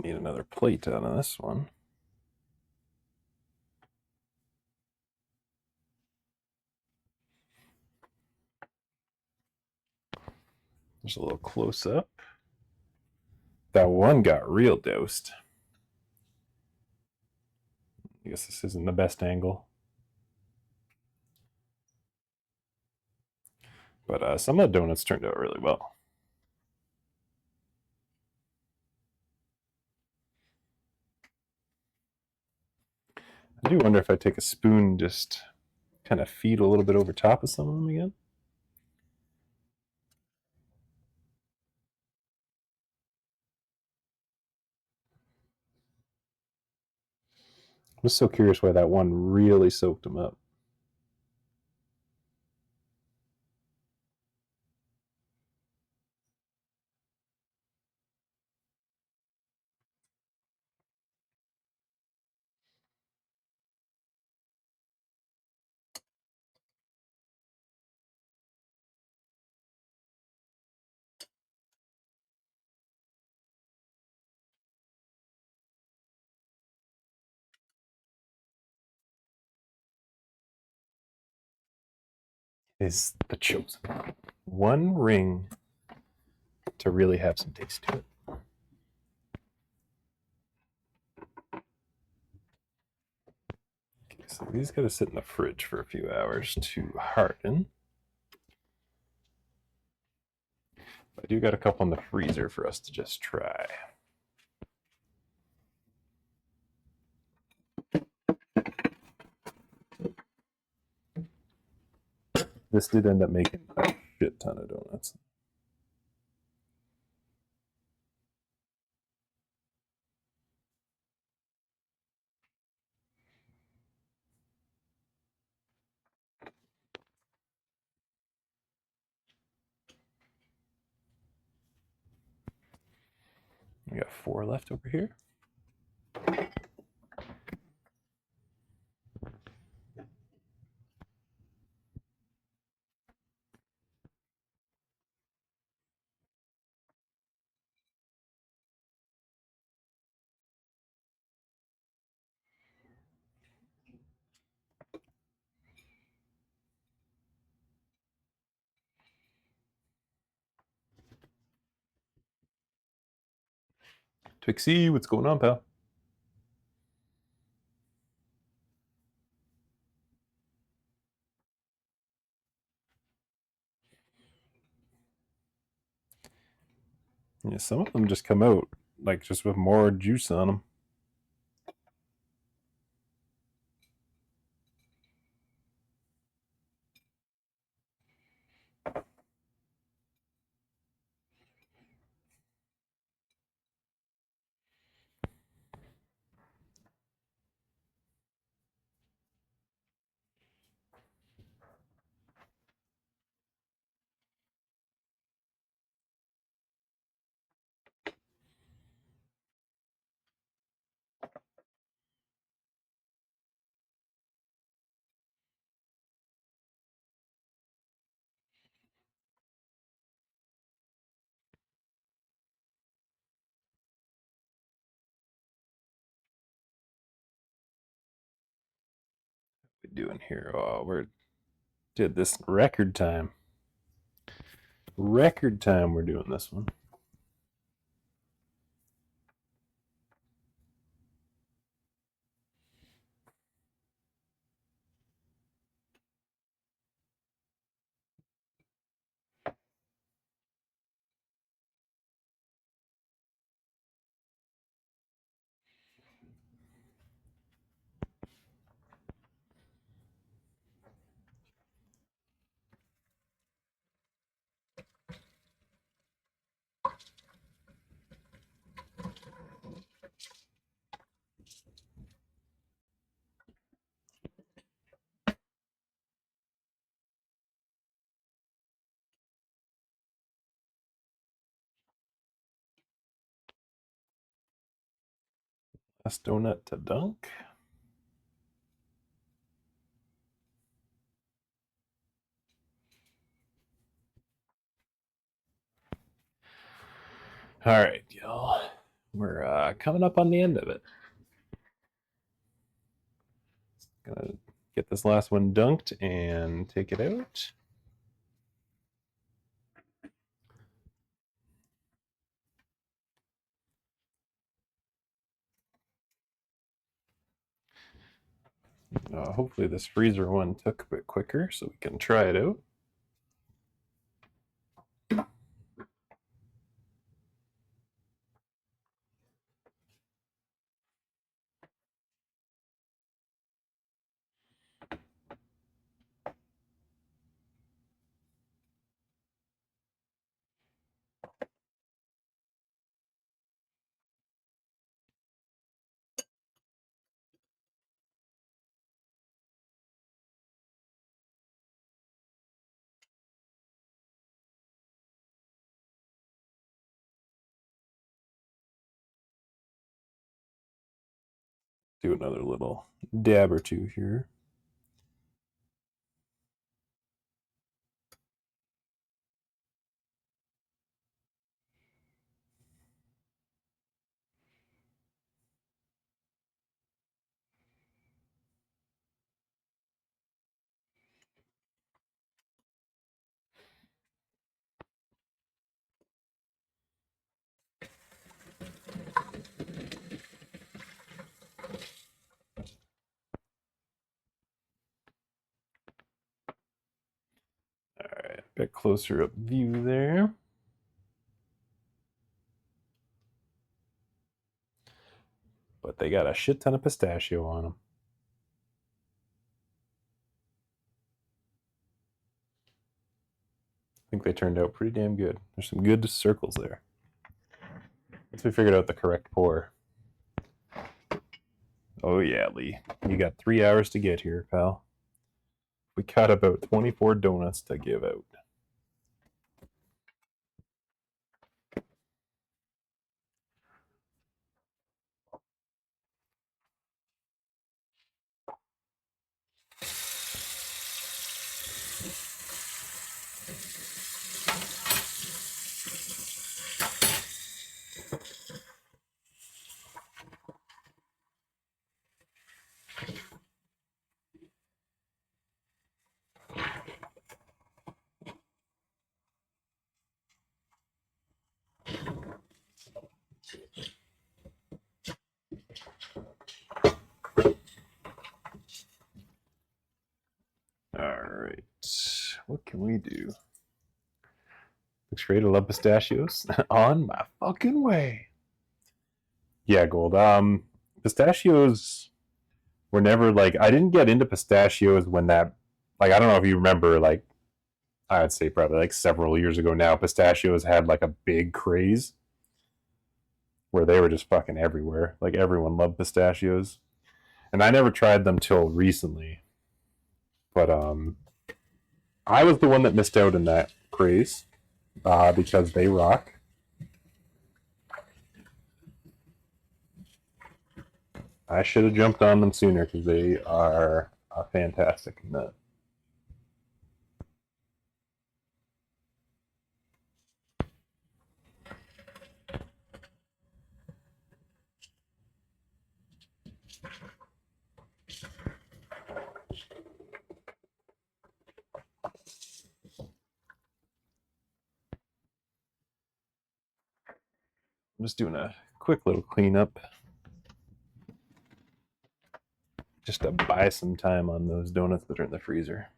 Need another plate out of this one. There's a little close up. That one got real dosed. I guess this isn't the best angle. But some of the donuts turned out really well. I do wonder if I take a spoon, just kind of feed a little bit over top of some of them again. I'm just so curious why that one really soaked them up. Is the chosen one ring to really have some taste to it. Okay, so these got to sit in the fridge for a few hours to harden. I do got a couple in the freezer for us to just try. This did end up making a shit ton of donuts. We got 4 left over here. Twixie, what's going on, pal? Yeah, some of them just come out like just with more juice on them. What we doing here? Oh, we did this in record time. Record time we're doing this one. Last donut to dunk. All right, y'all. We're coming up on the end of it. Gonna get this last one dunked and take it out. Hopefully this freezer one took a bit quicker so we can try it out. Do another little dab or two here. All right, a bit closer up view there. But they got a shit ton of pistachio on them. I think they turned out pretty damn good. There's some good circles there. Once we figured out the correct pour. Oh yeah, Lee. You got 3 hours to get here, pal. We got about 24 donuts to give out. Alright. What can we do? Looks great. I love pistachios. On my fucking way. Yeah, Gold. Pistachios were never like, I didn't get into pistachios when that, like, I don't know if you remember, like, I'd say probably like several years ago now, pistachios had like a big craze where they were just fucking everywhere. Like everyone loved pistachios. And I never tried them till recently. But I was the one that missed out in that craze because they rock. I should have jumped on them sooner because they are a fantastic nut. I'm just doing a quick little cleanup just to buy some time on those donuts that are in the freezer.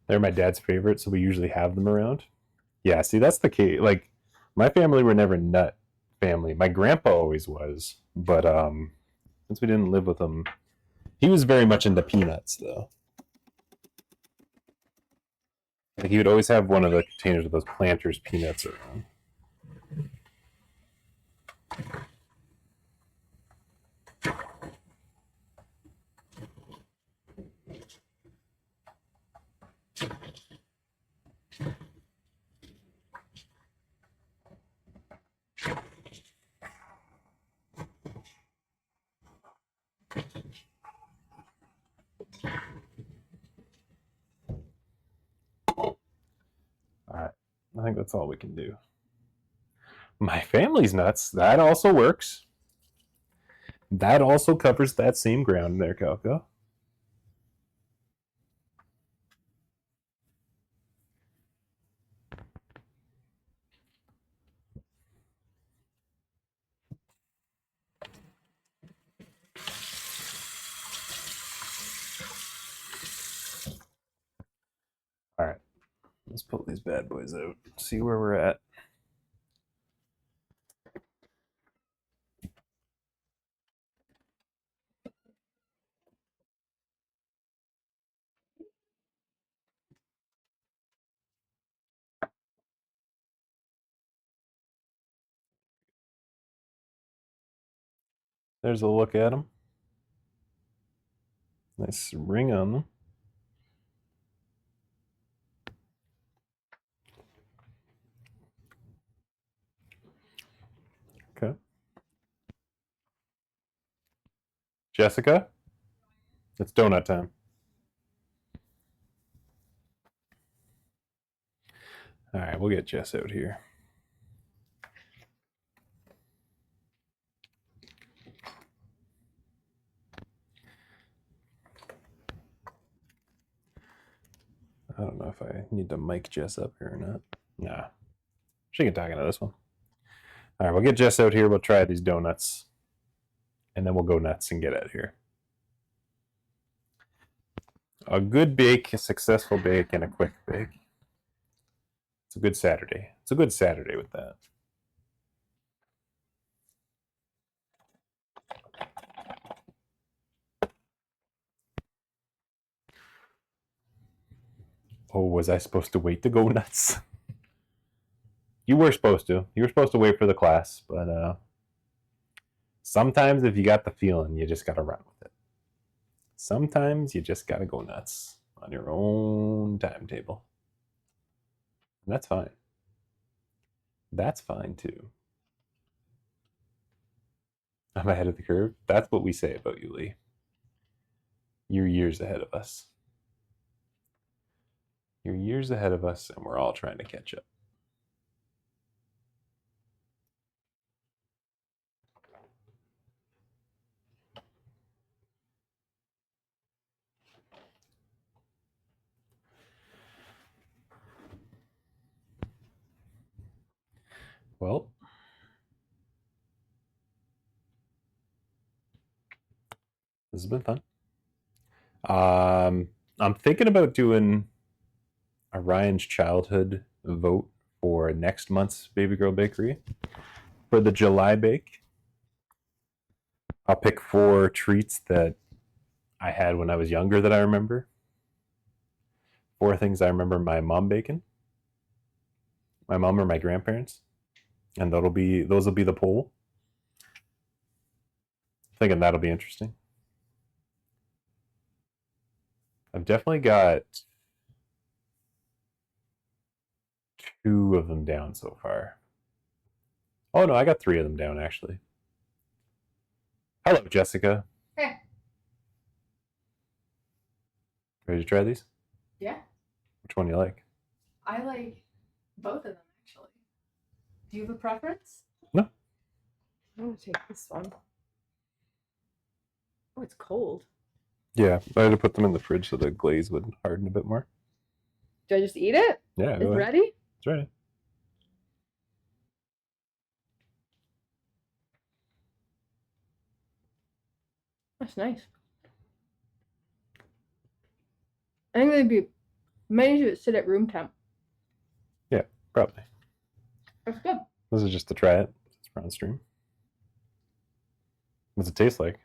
They're my dad's favorite, so we usually have them around. Yeah, see, that's the key. Like, my family were never nut family. My grandpa always was, but since we didn't live with him, he was very much into peanuts, though. Like, he would always have one of the containers of those Planters peanuts around. I think that's all we can do. My family's nuts. That also works. That also covers that same ground there, Calco. All right, let's pull these bad boys out. See where we're at. There's a look at them. Nice ring on them. Okay. Jessica, it's donut time. All right, we'll get Jess out here. I don't know if I need to mic Jess up here or not. Nah. She can talk into this one. All right, we'll get Jess out here. We'll try these donuts. And then we'll go nuts and get out of here. A good bake, a successful bake, and a quick bake. It's a good Saturday. It's a good Saturday with that. Oh, was I supposed to wait to go nuts? You were supposed to. You were supposed to wait for the class, but sometimes if you got the feeling, you just got to run with it. Sometimes you just got to go nuts on your own timetable. And that's fine. That's fine too. I'm ahead of the curve. That's what we say about you, Lee. You're years ahead of us. You're years ahead of us, and we're all trying to catch up. Well, this has been fun. I'm thinking about doing a Ryan's childhood vote for next month's Baby Girl Bakery. For the July bake, I'll pick 4 treats that I had when I was younger that I remember. 4 things I remember my mom baking, my mom or my grandparents, and those will be the poll. Thinking that'll be interesting. I've definitely got 2 of them down so far. Oh no, I got 3 of them down actually. Hello, Jessica. Hey. Ready to try these? Yeah. Which one do you like? I like both of them actually. Do you have a preference? No. I'm gonna take this one. Oh, it's cold. Yeah, I had to put them in the fridge so the glaze would harden a bit more. Do I just eat it? Yeah, It's ready? It's ready. That's nice. I think they'd be many to sit at room temp. Yeah, probably. That's good. This is just to try it. It's on stream. What's it taste like?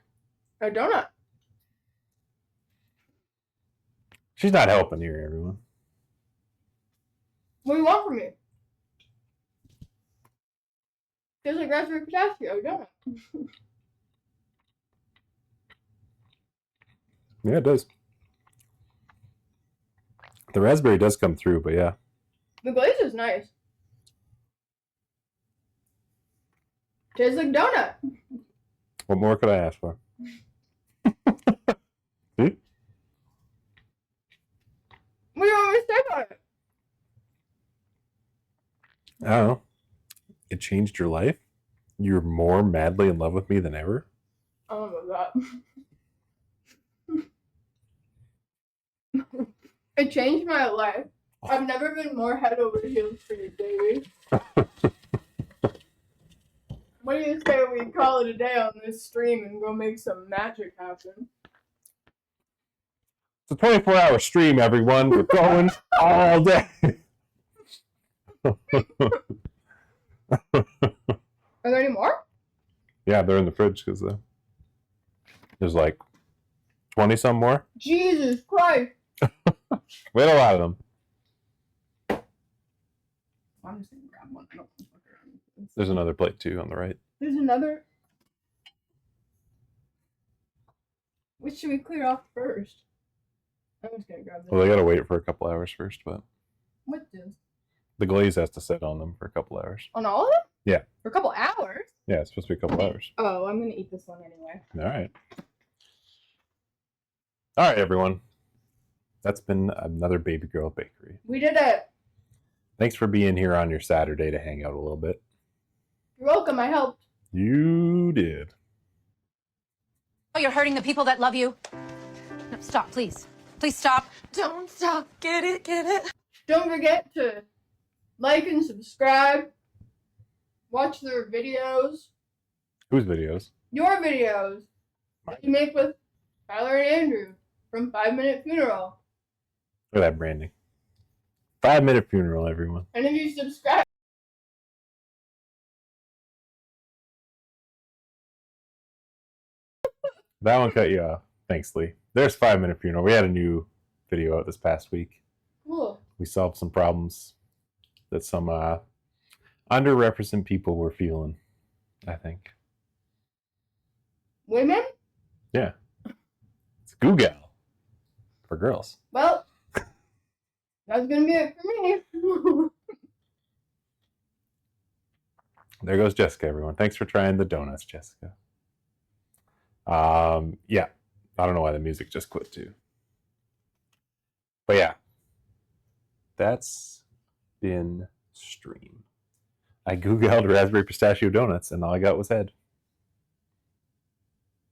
A donut. She's not helping here, everyone. What do you want from me? Tastes like raspberry pistachio donut. Yeah, it does. The raspberry does come through, but yeah. The glaze is nice. Tastes like donut. What more could I ask for? See? What do you want me to say about it? I don't know. It changed your life? You're more madly in love with me than ever? Oh my god. It changed my life. I've never been more head over heels for you, baby. What do you say we call it a day on this stream and go make some magic happen? It's a 24-hour stream, everyone. We're going all day. Are there any more? Yeah, they're in the fridge because there's like 20 some more. Jesus Christ! We had a lot of them. I'm just gonna grab one. I don't want to fuck around. There's another plate too on the right. There's another. Which should we clear off first? I'm just gonna grab this. Well, they gotta wait for a couple hours first, but What does? the glaze has to sit on them for a couple hours. On all of them? Yeah. For a couple hours? Yeah, it's supposed to be a couple hours. Oh, I'm gonna eat this one anyway. All right, everyone. That's been another Baby Girl Bakery. We did it! Thanks for being here on your Saturday to hang out a little bit. You're welcome, I helped. You did. Oh, you're hurting the people that love you. No, stop, please. Please stop. Don't stop. Get it, get it. Don't forget to like and subscribe. Watch their videos. Whose videos? Your videos that you make with Tyler and Andrew from 5 Minute Funeral. Look at that branding. 5-minute funeral, everyone. And if you subscribe, That one cut you off. Thanks, Lee. There's 5-minute funeral. We had a new video out this past week. cool. We solved some problems that some underrepresented people were feeling, I think. Women? Yeah. It's Google for girls. Well, that's gonna be it for me. There goes Jessica, everyone. Thanks for trying the donuts, Jessica. Yeah. I don't know why the music just quit too. But yeah. That's been stream. I Googled raspberry pistachio donuts and all I got was head.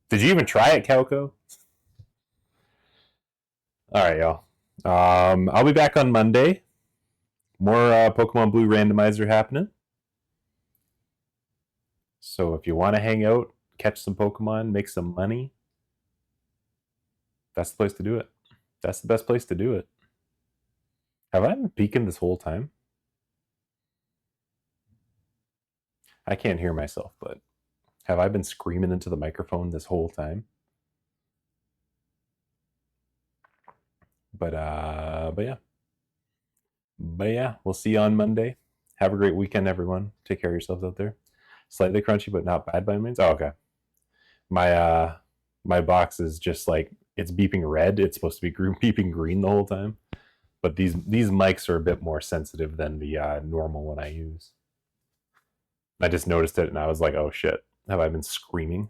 Did you even try it, Calco? Alright, y'all. I'll be back on Monday. More Pokemon Blue randomizer happening. So if you want to hang out, catch some Pokemon, make some money, that's the place to do it. That's the best place to do it. Have I been peeking this whole time? I can't hear myself, but have I been screaming into the microphone this whole time? But yeah. But yeah, we'll see you on Monday. Have a great weekend, everyone. Take care of yourselves out there. Slightly crunchy, but not bad by means. Oh, okay. My box is just like, it's beeping red. It's supposed to be beeping green the whole time. But these mics are a bit more sensitive than the normal one I use. I just noticed it and I was like, oh shit, have I been screaming?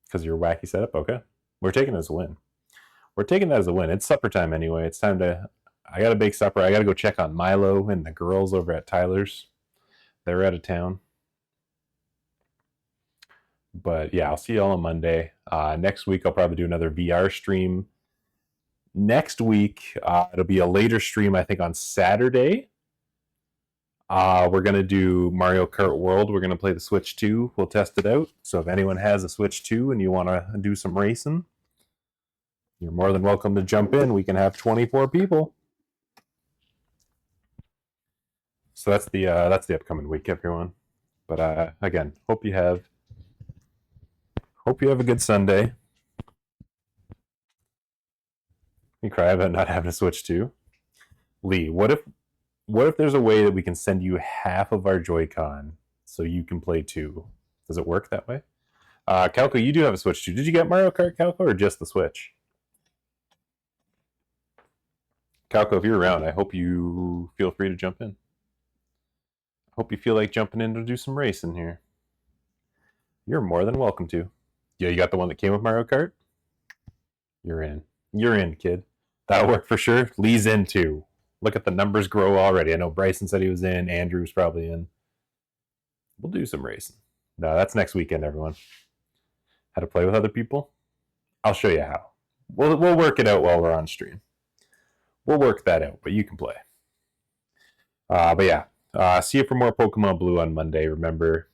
Because of your wacky setup? Okay. We're taking it as a win. We're taking that as a win. It's supper time anyway. It's time to... I gotta bake supper. I gotta go check on Milo and the girls over at Tyler's. They're out of town. But yeah, I'll see you all on Monday. Next week, I'll probably do another VR stream. Next week, it'll be a later stream, I think, on Saturday. We're going to do Mario Kart World. We're going to play the Switch 2. We'll test it out. So if anyone has a Switch 2 and you want to do some racing, you're more than welcome to jump in. We can have 24 people. So that's the upcoming week, everyone. But again, hope you have a good Sunday. You cry about not having a Switch 2. Lee, what if there's a way that we can send you half of our Joy-Con so you can play 2? Does it work that way? Calco, you do have a Switch 2. Did you get Mario Kart, Calco, or just the Switch? Calco, if you're around, I hope you feel free to jump in. I hope you feel like jumping in to do some racing here. You're more than welcome to. Yeah, you got the one that came with Mario Kart? You're in. You're in, kid. That'll work for sure. Lee's in too. Look at the numbers grow already. I know Bryson said he was in. Andrew's probably in. We'll do some racing. No, that's next weekend, everyone. How to play with other people? I'll show you how. We'll work it out while we're on stream. We'll work that out, but you can play. But yeah, see you for more Pokemon Blue on Monday. Remember,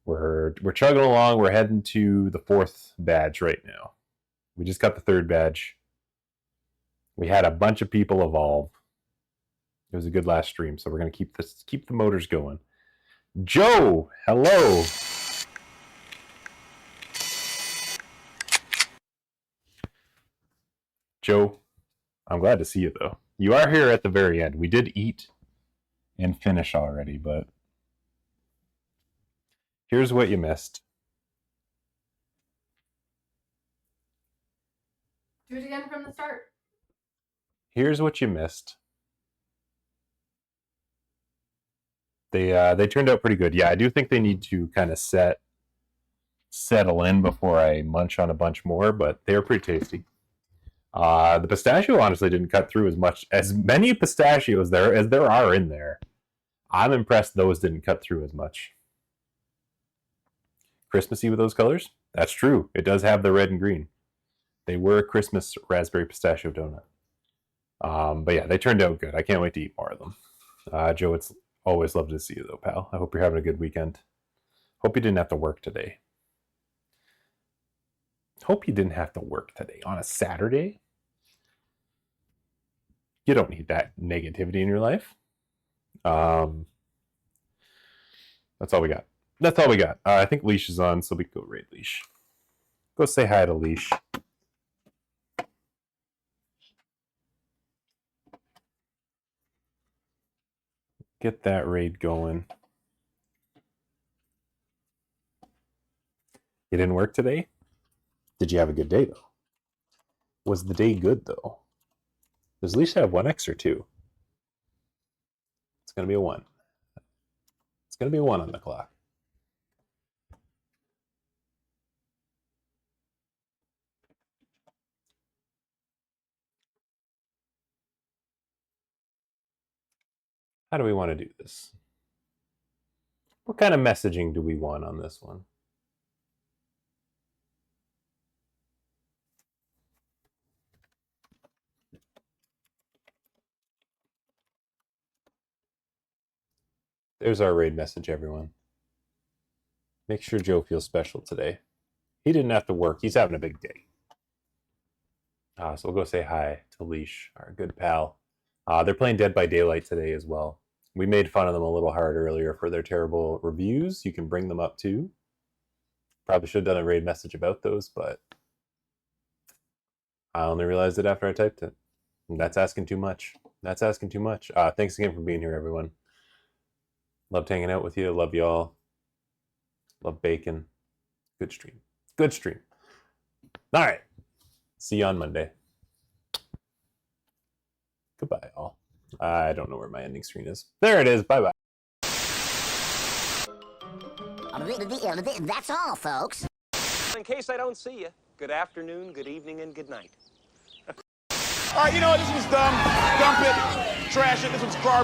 we're chugging along. We're heading to the 4th badge right now. We just got the 3rd badge. We had a bunch of people evolve. It was a good last stream, so we're gonna keep the motors going. Joe, hello. Joe, I'm glad to see you though. You are here at the very end. We did eat and finish already, but here's what you missed. Do it again from the start. Here's what you missed. They turned out pretty good. Yeah, I do think they need to kind of settle in before I munch on a bunch more, but they were pretty tasty. The pistachio honestly didn't cut through as many pistachios as there are in there. I'm impressed those didn't cut through as much. Christmassy with those colors? That's true. It does have the red and green. They were a Christmas raspberry pistachio donut. But yeah, they turned out good. I can't wait to eat more of them. Joe, it's always lovely to see you though, pal. I hope you're having a good weekend. Hope you didn't have to work today. Hope you didn't have to work today on a Saturday. You don't need that negativity in your life. That's all we got. That's all we got. I think Leash is on, so we can go raid Leash. Go say hi to Leash. Get that raid going. You didn't work today? Did you have a good day, though? Was the day good, though? Does Leash have 1x or 2? It's going to be a 1. It's going to be a 1 on the clock. How do we want to do this? What kind of messaging do we want on this one? There's our raid message, everyone. Make sure Joe feels special today. He didn't have to work. He's having a big day. So we'll go say hi to Leash, our good pal. They're playing Dead by Daylight today as well. We made fun of them a little hard earlier for their terrible reviews. You can bring them up too. Probably should have done a raid message about those, but I only realized it after I typed it. And that's asking too much. That's asking too much. Thanks again for being here, everyone. Loved hanging out with you. Love y'all. Love bacon. Good stream. Good stream. All right. See you on Monday. Goodbye, all. I don't know where my ending screen is. There it is. Bye-bye. That's all, folks. In case I don't see you, good afternoon, good evening, and good night. All right, you know what? This one's dumb. Dump it. Trash it. This one's garbage.